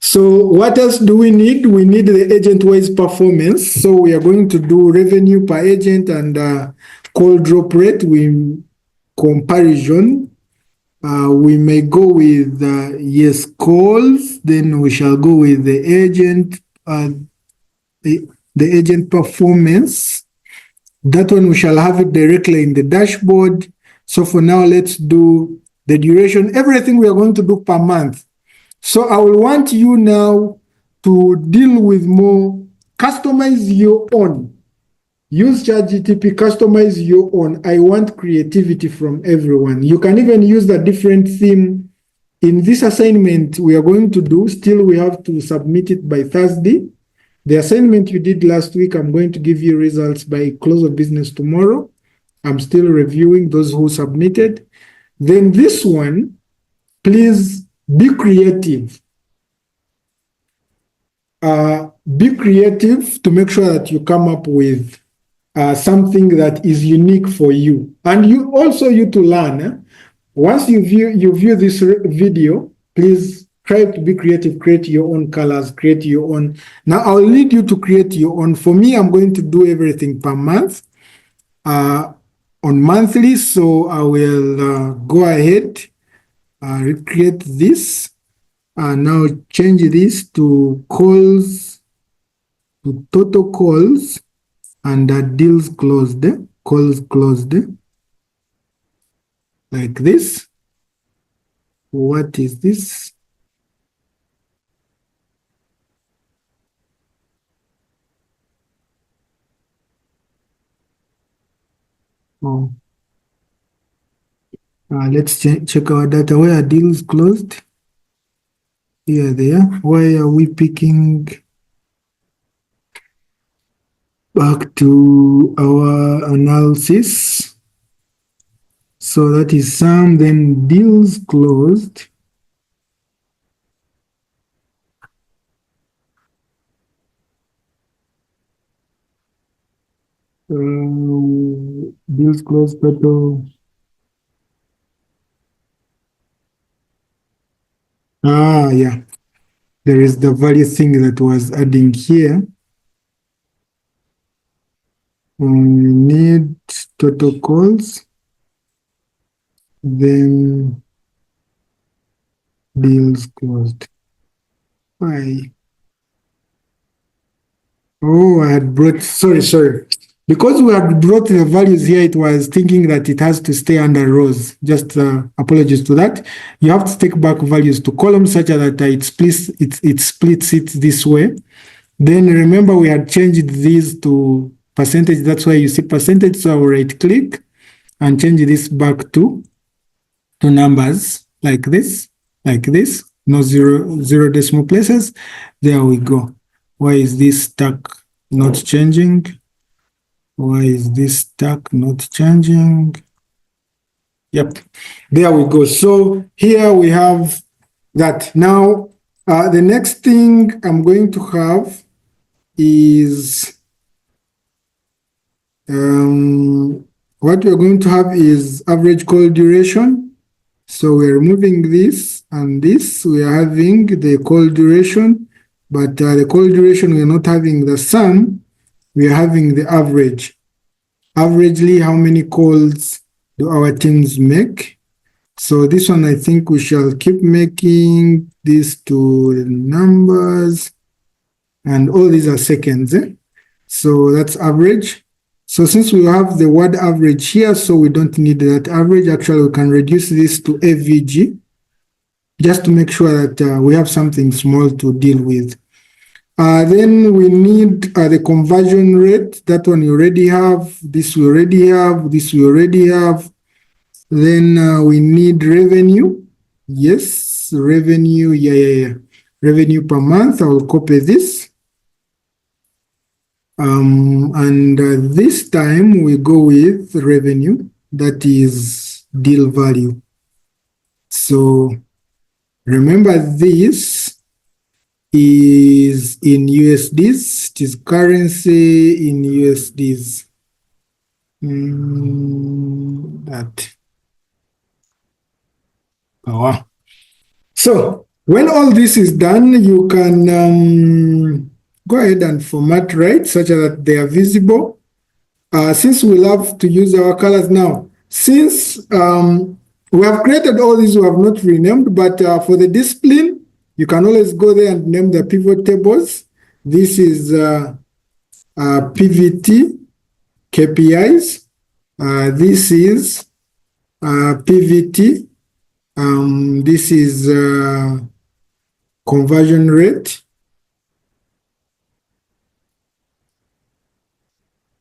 So what else do we need? We need the agent-wise performance. So we are going to do revenue per agent and call drop rate with comparison. We may go with yes calls. Then we shall go with the agent, the agent performance. That one we shall have it directly in the dashboard. So for now, let's do the duration. Everything we are going to do per month. So I will want you now to deal with more, customize your own. Use ChatGPT, customize your own. I want creativity from everyone. You can even use a different theme. In this assignment we are going to do, still we have to submit it by Thursday. The assignment you did last week, I'm going to give you results by close of business tomorrow. I'm still reviewing those who submitted. Then this one, please be creative. Be creative to make sure that you come up with something that is unique for you. And you also to learn. Once you view this video, please try to be creative, create your own colors, create your own. Now I'll need you to create your own. For me, I'm going to do everything per month, on monthly. So I will go ahead, recreate this, now change this to calls, to total calls, and deals closed, calls closed, like this. What is this? Oh, let's check our data. Where are deals closed? Here they are. Why are we picking back to our analysis? So that is some, then deals closed. Deals closed total. Yeah. There is the value thing that was adding here. We need total calls, then deals closed. Why? Oh, I had brought, sorry. Because we had brought the values here, it was thinking that it has to stay under rows. Just apologies to that. You have to take back values to columns such that it splits it this way. Then remember we had changed these to percentage. That's why you see percentage. So I will right click and change this back to numbers like this. No zero decimal places. There we go. Why is this stuck not changing? Why is this stuck not changing? Yep, there we go. So here we have that. Now, the next thing I'm going to have is, what we're going to have is average call duration. So we're removing this and this. We are having the call duration, but the call duration, we're not having the sum. We are having the average. Averagely, how many calls do our teams make? So this one, I think we shall keep making this to numbers, and all these are seconds. So that's average. So since we have the word average here, so we don't need that average. Actually, we can reduce this to AVG just to make sure that we have something small to deal with. Then we need the conversion rate. That one you already have. This we already have. This we already have. Then we need revenue. Yes, revenue. Yeah. Revenue per month. I will copy this. And this time we go with revenue. That is deal value. So remember this is in USDs. It is currency in USDs. That. Oh, wow. So when all this is done, you can go ahead and format right such that they are visible. Since we love to use our colors now, since We have created all these, we have not renamed, but for the discipline, you can always go there and name the pivot tables. This is PVT, KPIs. This is PVT. This is conversion rate.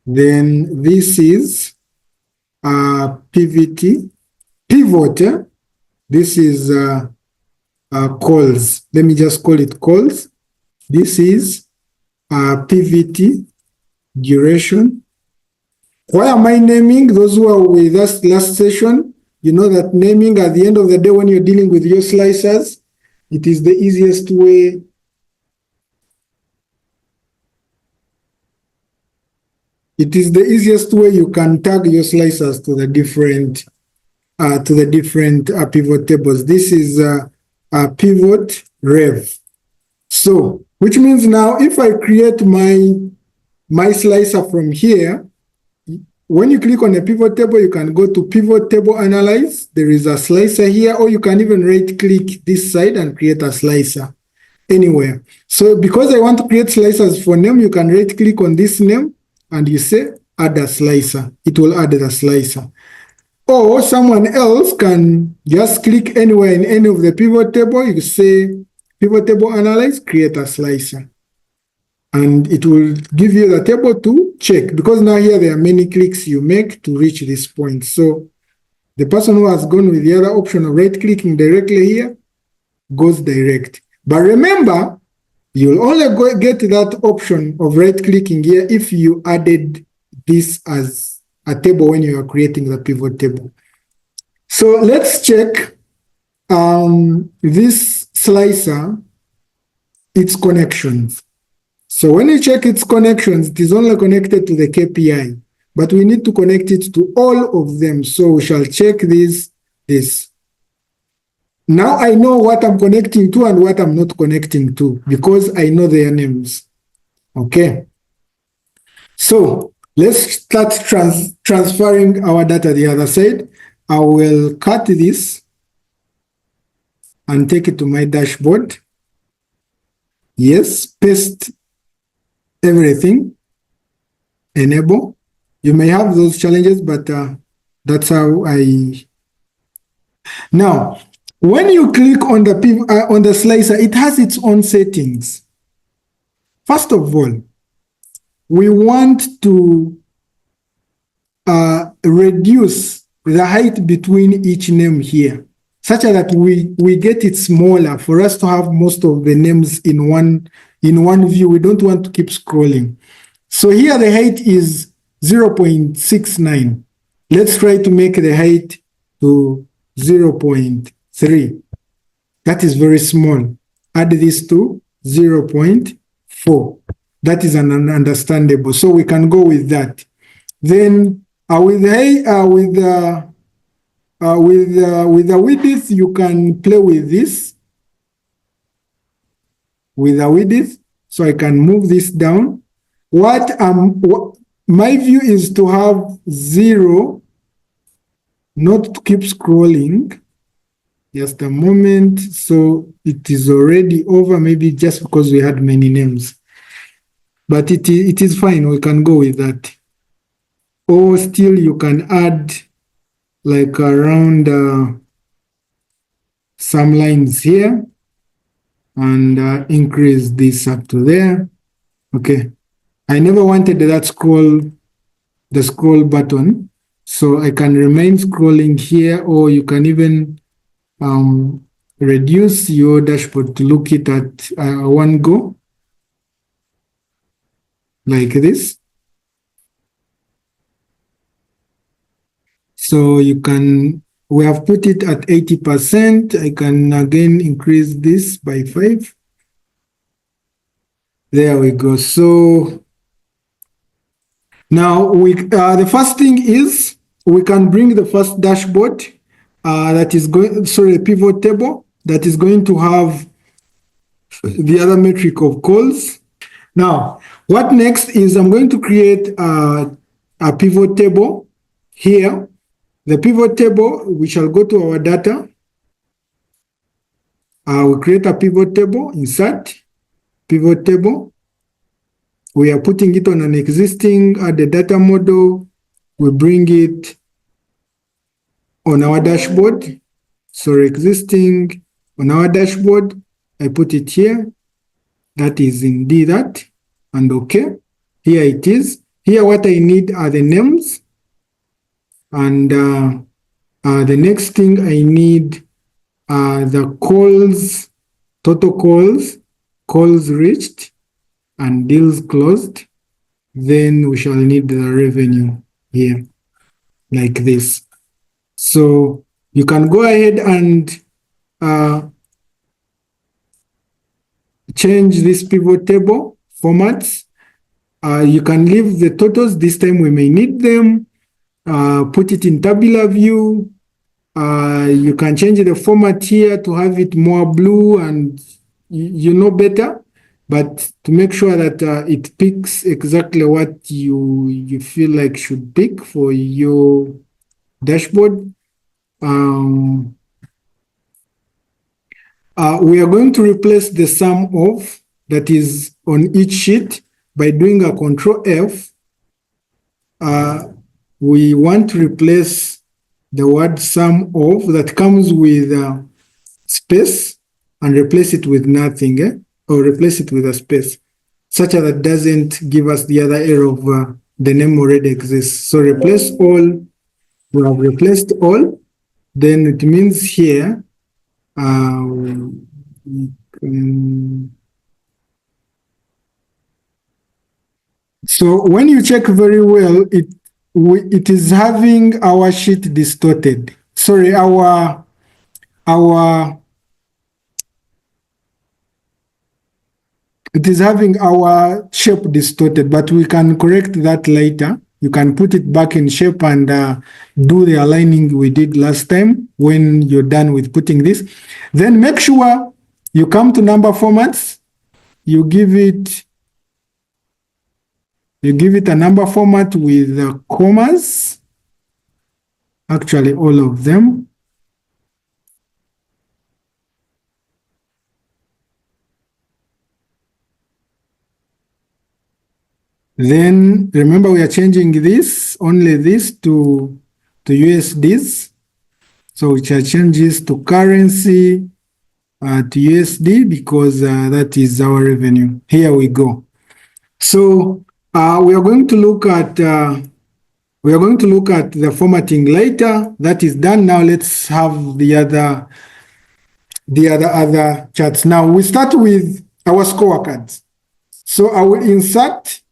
Then this is PVT, pivot. This is calls. Let me just call it calls. This is PVT, duration. Why am I naming? Those who are with us last session, you know that naming at the end of the day when you're dealing with your slicers, it is the easiest way. It is the easiest way you can tag your slicers to the different pivot tables. This is a pivot rev. So, which means now if I create my slicer from here, when you click on a pivot table, you can go to pivot table analyze. There is a slicer here, or you can even right click this side and create a slicer anywhere. So because I want to create slicers for name, you can right click on this name and you say add a slicer. It will add the slicer. Or someone else can just click anywhere in any of the pivot table. You say pivot table analyze, create a slicer. And it will give you the table to check, because now here there are many clicks you make to reach this point. So the person who has gone with the other option of right-clicking directly here goes direct. But remember, you'll only get that option of right-clicking here if you added this as a table when you are creating the pivot table. So let's check this slicer, its connections. So when you check its connections, it is only connected to the KPI, but we need to connect it to all of them. So we shall check this. Now I know what I'm connecting to and what I'm not connecting to because I know their names. Okay. So let's start transferring our data the other side. I will cut this and take it to my dashboard. Yes, paste everything, enable. You may have those challenges, but that's how I. Now, when you click on the slicer, it has its own settings. First of all, we want to reduce the height between each name here, such that we get it smaller for us to have most of the names in one view. We don't want to keep scrolling. So here the height is 0.69. Let's try to make the height to 0.3. That is very small. Add this to 0.4. That is understandable. So we can go with that. Then with the width, you can play with this. With the width, so I can move this down. What my view is to have 0, not to keep scrolling. Just a moment. So it is already over, maybe just because we had many names. But it is fine. We can go with that. Or still you can add like around some lines here and increase this up to there. Okay. I never wanted the scroll button, so I can remain scrolling here, or you can even reduce your dashboard to look it at one go, like this. So you can, we have put it at 80%. I can again increase this by 5. There we go. So now the first thing is we can bring the first dashboard that is going, sorry, a pivot table that is going to have the other metric of calls. Now, what next is I'm going to create a pivot table here. The pivot table, we shall go to our data. We create a pivot table, insert, pivot table. We are putting it on an existing the data model. We bring it on our dashboard. So existing on our dashboard, I put it here. That is indeed that. And okay, here it is. Here what I need are the names. And the next thing I need are the calls, total calls reached, and deals closed. Then we shall need the revenue here, like this. So you can go ahead and change this pivot table formats. You can leave the totals. This time we may need them. Put it in tabular view. You can change the format here to have it more blue and you know better, but to make sure that it picks exactly what you feel like should pick for your dashboard. We are going to replace the sum of that is on each sheet by doing a Control F. We want to replace the word sum of that comes with space and replace it with nothing, or replace it with a space, such that it doesn't give us the other error of the name already exists. So replace all. We have replaced all. Then it means here so when you check very well, it is having our sheet distorted. Sorry, it is having our shape distorted, but we can correct that later. You can put it back in shape and do the aligning we did last time when you're done with putting this. Then make sure you come to number formats. You give it a number format with commas. Actually, all of them. Then remember we are changing this, only this to USDs. So we shall change this to currency to USD because that is our revenue. Here we go. So we are going to look at the formatting later. That is done. Now let's have the other charts. Now we start with our scorecards. So I will insert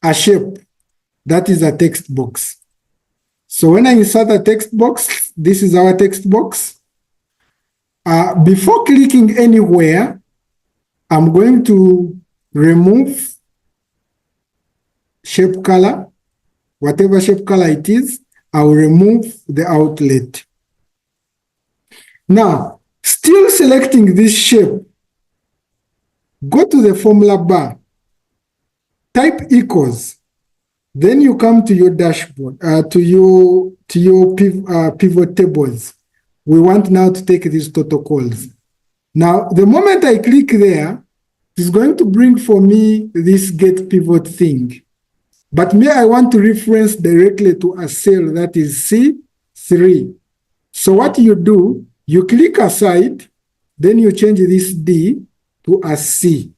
a shape that is a text box. So when I insert a text box, this is our text box. Before clicking anywhere, I'm going to remove shape color, whatever shape color it is. I will remove the outlet. Now, still selecting this shape, go to the formula bar, type equals, then you come to your dashboard, to your pivot tables. We want now to take these total calls. Now, the moment I click there, it's going to bring for me this get pivot thing. But me, I want to reference directly to a cell that is C3. So what you do, you click aside, then you change this D to a C.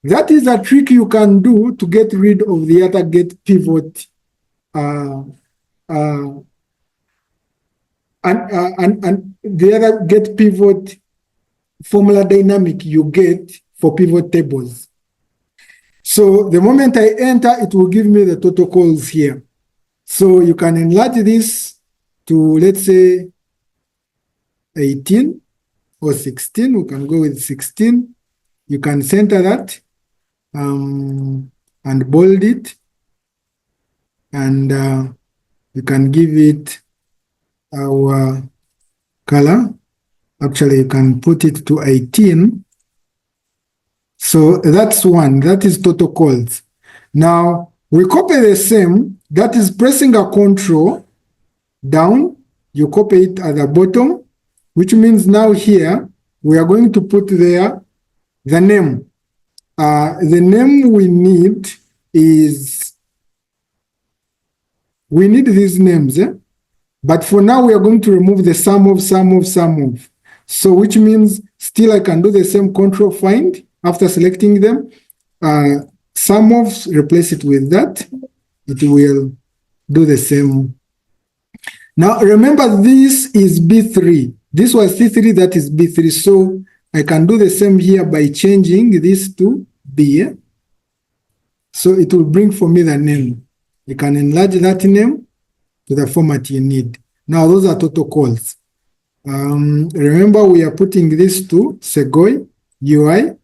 That is a trick you can do to get rid of the other get pivot and the other get pivot formula dynamic you get for pivot tables. So the moment I enter, it will give me the total calls here. So you can enlarge this to, let's say, 18 or 16. We can go with 16. You can center that and bold it. And you can give it our color. Actually, you can put it to 18. So that's one. That is total calls. Now, we copy the same. That is pressing a control. down, you copy it at the bottom, which means now here we are going to put there the name. The name we need is, we need these names, but for now we are going to remove the sum of. So which means still I can do the same control find after selecting them. Sum of, replace it with that. It will do the same. Now remember, this is B3. This was C3, that is B3. So I can do the same here by changing this to B. So it will bring for me the name. You can enlarge that name to the format you need. Now those are total calls. Remember, we are putting this to Segoy UI.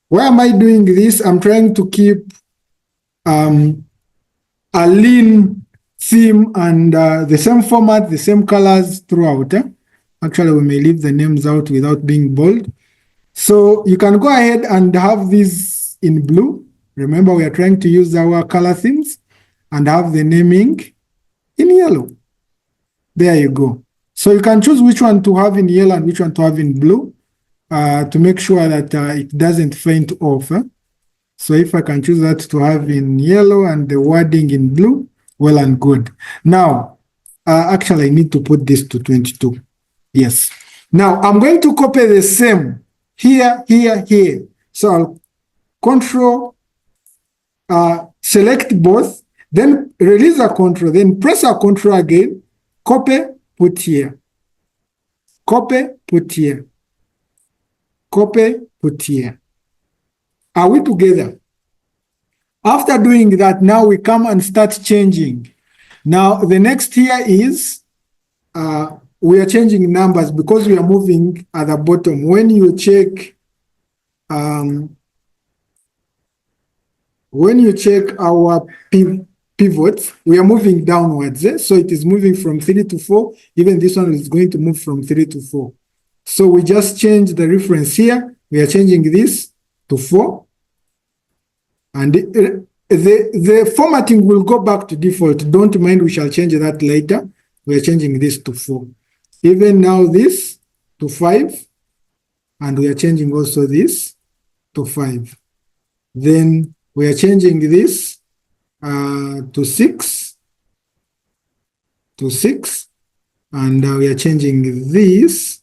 Why am I doing this? I'm trying to keep a lean theme and the same format, the same colors throughout. Actually, we may leave the names out without being bold. So you can go ahead and have this in blue. Remember, we are trying to use our color themes, and have the naming in yellow. There you go. So you can choose which one to have in yellow and which one to have in blue to make sure that it doesn't faint off. So if I can choose that to have in yellow and the wording in blue, well and good. Now, actually, I need to put this to 22. Yes. Now, I'm going to copy the same here. So I'll control, select both, then release a control, then press a control again, copy, put here. Copy, put here. Copy, put here. Are we together? After doing that, now we come and start changing. Now, the next here is, we are changing numbers because we are moving at the bottom. When you check, our pivots, we are moving downwards. So it is moving from 3 to 4. Even this one is going to move from 3 to 4. So we just change the reference here. We are changing this to 4. And the formatting will go back to default. Don't mind, we shall change that later. We are changing this to 4. Even now this to 5. And we are changing also this to 5. Then we are changing this to 6. And we are changing this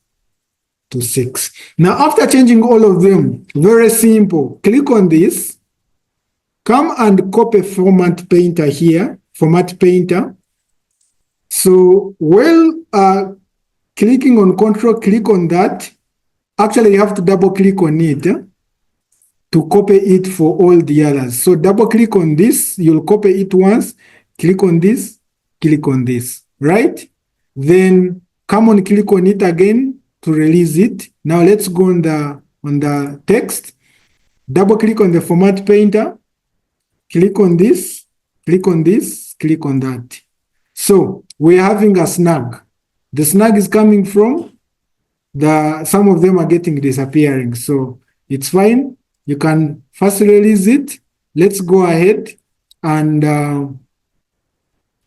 to 6. Now, after changing all of them, very simple. Click on this. Come and copy Format Painter here. Format Painter. So, clicking on Control, click on that. Actually, you have to double click on it to copy it for all the others. So, double click on this. You'll copy it once. Click on this. Click on this. Right? Then come on, click on it again to release it. Now let's go on the text. Double click on the Format Painter. Click on this. Click on this. Click on that. So we're having a snag. The snag is coming from some of them are getting disappearing. So it's fine. You can first release it. Let's go ahead and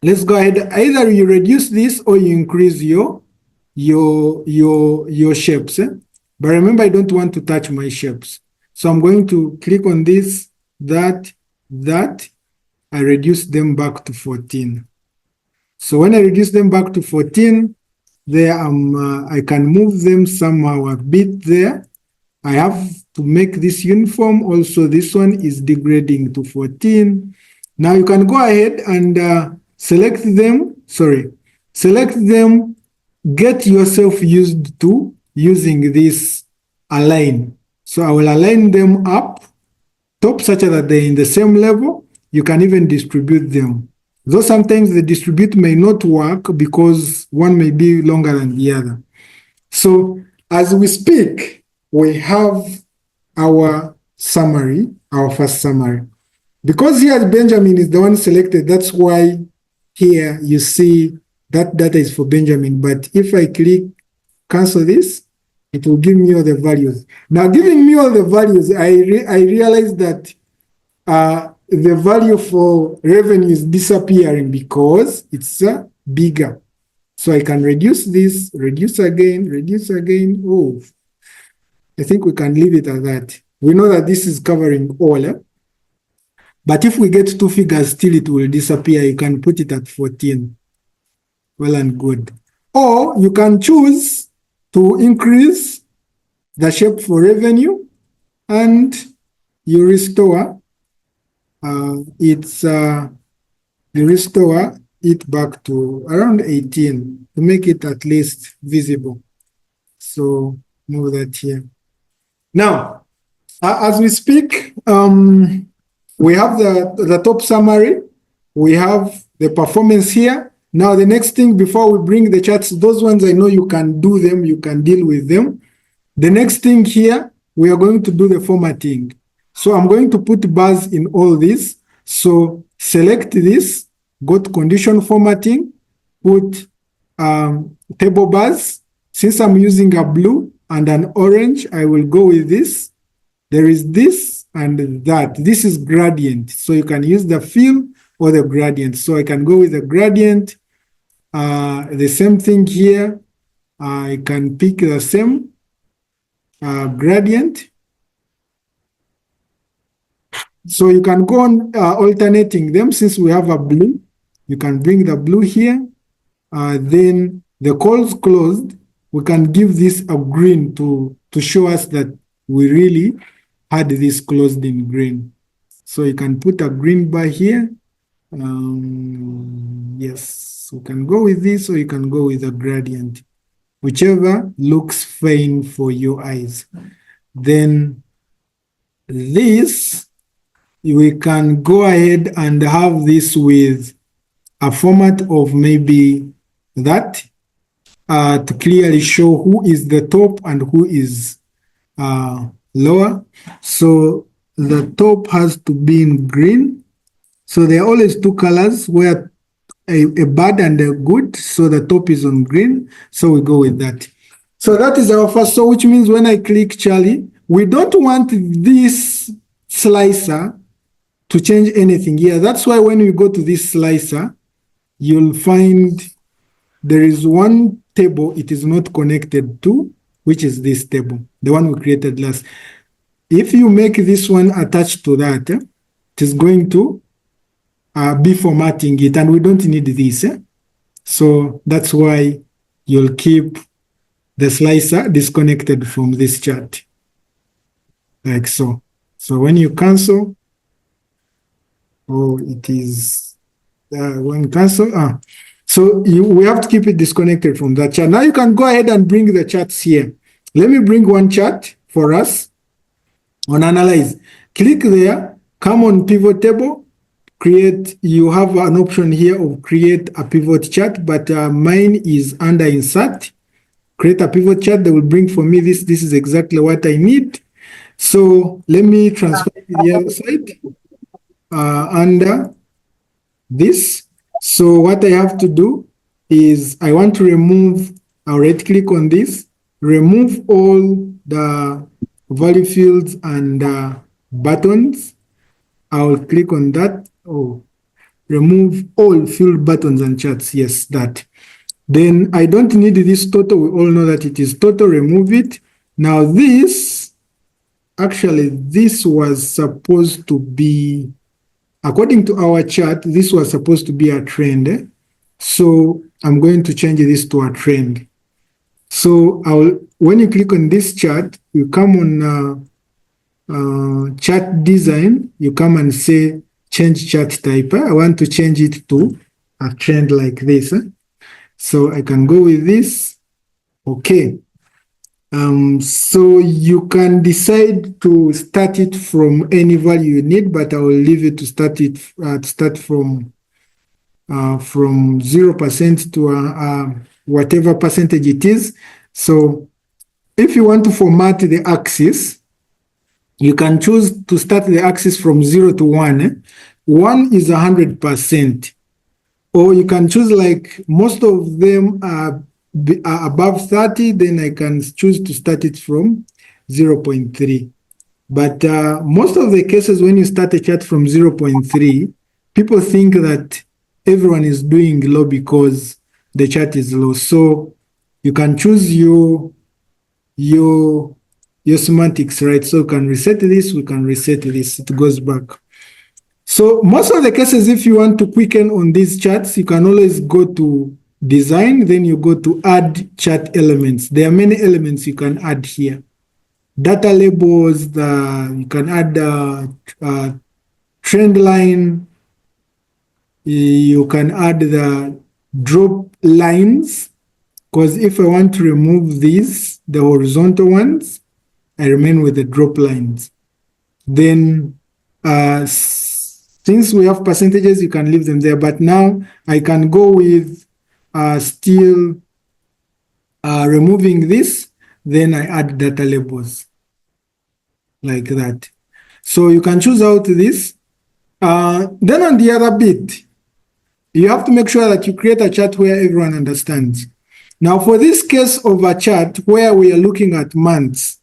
either you reduce this or you increase your shapes. But remember, I don't want to touch my shapes. So I'm going to click on this, that. I reduce them back to 14. So when I reduce them back to 14, there I can move them somehow a bit there. I have to make this uniform. Also, this one is degrading to 14. Now you can go ahead and select them. Get yourself used to using this align. So I will align them up top such that they're in the same level. You can even distribute them. Though sometimes the distribute may not work because one may be longer than the other. So as we speak, we have our summary, our first summary. Because here Benjamin is the one selected, that's why here you see that data is for Benjamin. But if I click cancel this, it will give me all the values. Now, giving me all the values, I realize that the value for revenue is disappearing because it's bigger. So I can reduce this, reduce again, reduce again. Oh, I think we can leave it at that. We know that this is covering all. But if we get two figures, still it will disappear. You can put it at 14. Well and good. Or you can choose to increase the shape for revenue and you restore you restore it back to around 18 to make it at least visible. So move that here. Now, as we speak, we have the top summary. We have the performance here. Now, the next thing before we bring the charts, those ones I know you can do them, you can deal with them. The next thing here, we are going to do the formatting. So I'm going to put bars in all this. So select this, go to condition formatting, put table bars. Since I'm using a blue and an orange, I will go with this. There is this and that. This is gradient. So you can use the fill or the gradient. So I can go with the gradient. The same thing here. I can pick the same gradient. So you can go on alternating them. Since we have a blue, you can bring the blue here. Then the calls closed, we can give this a green to show us that we really had this closed in green. So you can put a green bar here. Yes, you can go with this or you can go with a gradient, whichever looks fine for your eyes. Then this, we can go ahead and have this with a format of maybe that to clearly show who is the top and who is lower. So the top has to be in green. So there are always two colors where a bad and a good. So the top is on green. So we go with that. So that is our first. So which means when I click Charlie, we don't want this slicer to change anything here. That's why when you go to this slicer, you'll find there is one table it is not connected to, which is this table, the one we created last. If you make this one attached to that, it is going to be formatting it, and we don't need this. So that's why you'll keep the slicer disconnected from this chart, like so. So when you cancel, it is when cancel. So we have to keep it disconnected from that chart. Now you can go ahead and bring the charts here. Let me bring one chart for us on analyze. Click there, come on pivot table, create. You have an option here of create a pivot chart, but mine is under insert. Create a pivot chart that will bring for me this. This is exactly what I need. So let me transfer to the other side under this. So what I have to do is I want to remove, I'll right click on this, remove all the value fields and buttons. I'll click on that. Remove all field buttons and charts. Yes, that. Then I don't need this total. We all know that it is total. Remove it. Now this, actually, this was supposed to be, according to our chart, this was supposed to be a trend. So I'm going to change this to a trend. So when you click on this chart, you come on chart design, you come and say change chart type. I want to change it to a trend like this. So I can go with this. Okay. So you can decide to start it from any value you need, but I will leave it to start from 0% to whatever percentage it is. So if you want to format the axis, you can choose to start the axis from 0 to 1. 1 is 100%. Or you can choose, like most of them are above 30, then I can choose to start it from 0.3. But most of the cases when you start a chart from 0.3, people think that everyone is doing low because the chat is low. So you can choose your semantics, right? So you can reset this, we can reset this, it goes back. So most of the cases, if you want to quicken on these charts, you can always go to design, then you go to add chart elements. There are many elements you can add here. Data labels, you can add trend line, you can add the drop lines, because if I want to remove these, the horizontal ones, I remain with the drop lines. Then since we have percentages, you can leave them there. But now I can go with still removing this, then I add data labels like that. So you can choose out this. Then on the other bit, you have to make sure that you create a chart where everyone understands. Now, for this case of a chart where we are looking at months,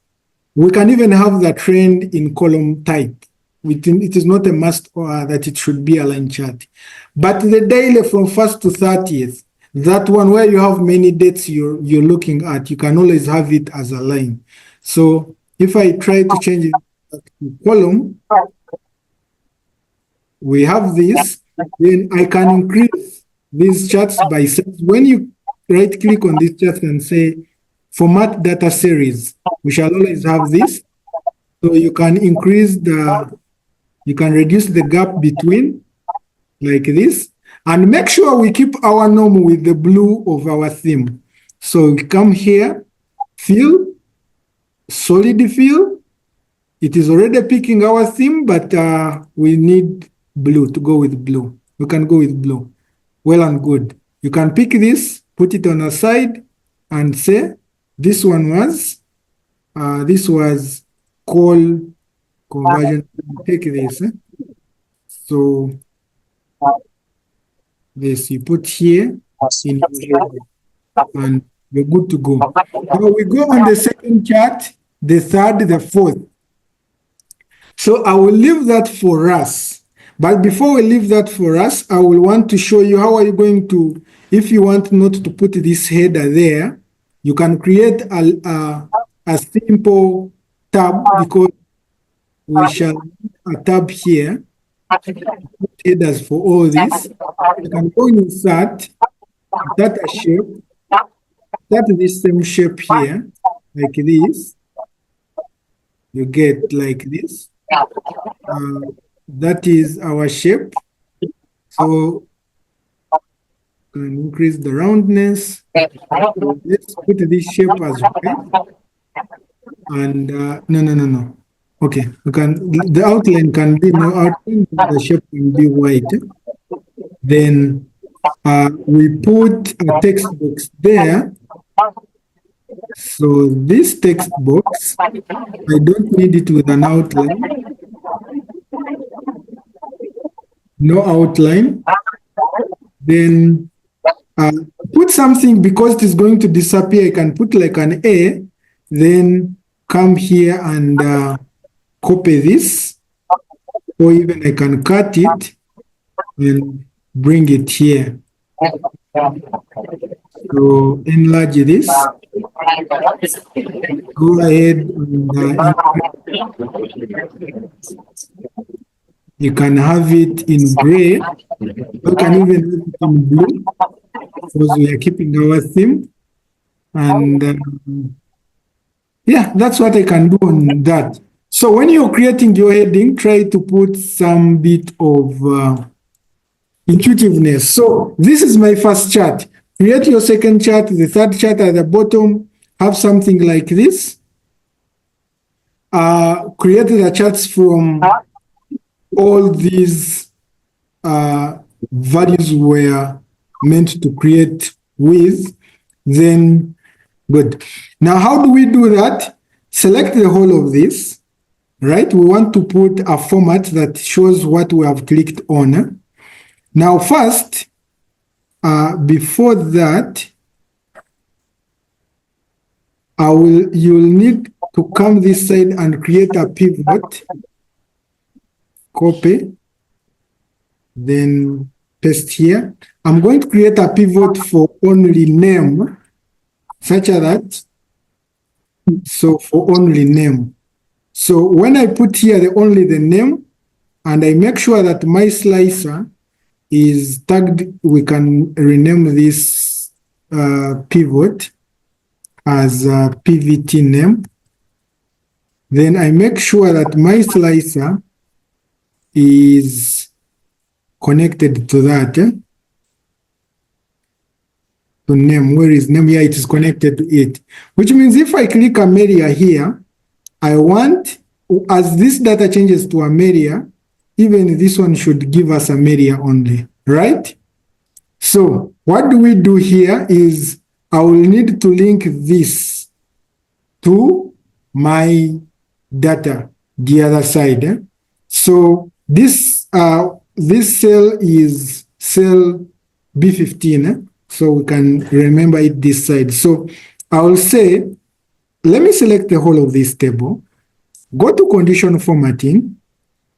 we can even have the trend in column type. It is not a must that it should be a line chart. But the daily from 1st to 30th, that one where you have many dates you're looking at, you can always have it as a line. So if I try to change it to column, we have this, then I can increase these charts by size. When you right click on this chart and say format data series, we shall always have this. So you can increase you can reduce the gap between like this, and make sure we keep our norm with the blue of our theme. So we come here, fill, solid fill. It is already picking our theme, but we need blue to go with blue. We can go with blue. Well and good. You can pick this, put it on a side, and say this one was call conversion. Take this. So this you put here in your and you're good to go. Now we go on the second chart, the third, the fourth. So I will leave that for us. But before we leave that for us, I will want to show you how are you going to, if you want not to put this header there, you can create a simple tab, because we shall have a tab here, headers for all this. You can go insert a shape, start this same shape here, like this. You get like this. That is our shape. So can increase the roundness. So let's put this shape as white. And no. Okay, we can. The outline can be no outline. The shape can be white. Then we put a text box there. So this text box, I don't need it with an outline. No outline. Then put something, because it is going to disappear. I can put like an A, then come here and copy this, or even I can cut it and bring it here. So enlarge this. Go ahead and you can have it in gray. You can even have it in blue, because we are keeping our theme. And yeah, that's what I can do on that. So when you're creating your heading, try to put some bit of intuitiveness. So this is my first chart. Create your second chart, the third chart at the bottom, have something like this. Create the charts from all these values were meant to create with. Then good. Now, how do we do that? Select the whole of this, right? We want to put a format that shows what we have clicked on. Now, first, before that, you'll need to come this side and create a pivot. Copy, then paste here. I'm going to create a pivot for only name, such as that. So for only name. So when I put here only the name, and I make sure that my slicer is tagged, we can rename this pivot as PVT name. Then I make sure that my slicer is connected to that. To name, where is name? Here it is connected to it. Which means if I click a media here, I want, as this data changes to a media, even this one should give us a media only, right? So what do we do here is I will need to link this to my data, the other side. So this cell is cell B15, so we can remember it this side. So I will say, let me select the whole of this table, go to condition formatting,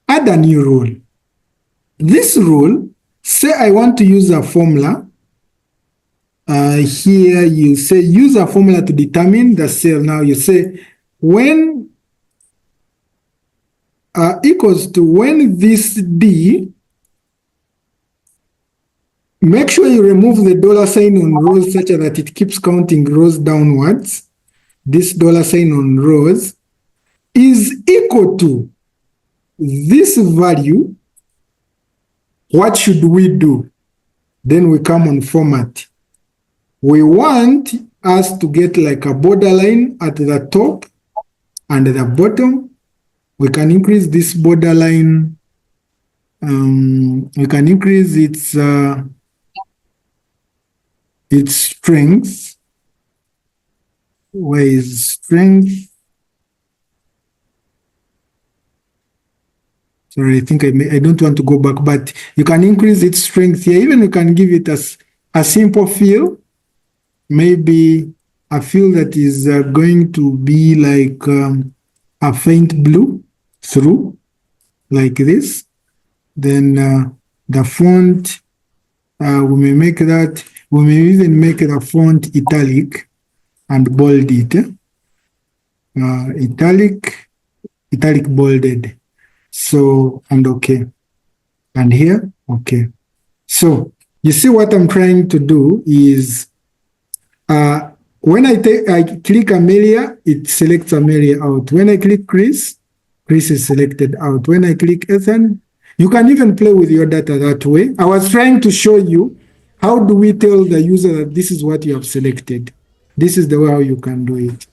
add a new rule. This rule, say I want to use a formula. Here you say use a formula to determine the cell. Now you say when equals to when this D, make sure you remove the $sign on rows such that it keeps counting rows downwards. This $sign on rows is equal to this value. What should we do? Then we come on format. We want us to get like a borderline at the top and the bottom. We can increase this borderline. We can increase its strength. Where is strength? Sorry, I think I don't want to go back, but you can increase its strength here. Even you can give it a simple fill, maybe a fill that is going to be like a faint blue through, like this. Then the font, we may make that, we may even make the font italic and bold it. Italic bolded. So, and okay. And here, okay. So, you see what I'm trying to do is, when I click Amelia, it selects Amelia out. When I click Chris, Chris is selected out. When I click Ethan, you can even play with your data that way. I was trying to show you how do we tell the user that this is what you have selected. This is the way how you can do it.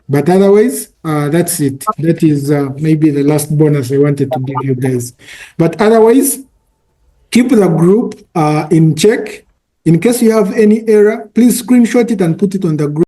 But otherwise, that's it. That is maybe the last bonus I wanted to give you guys. But otherwise, keep the group in check. In case you have any error, please screenshot it and put it on the group.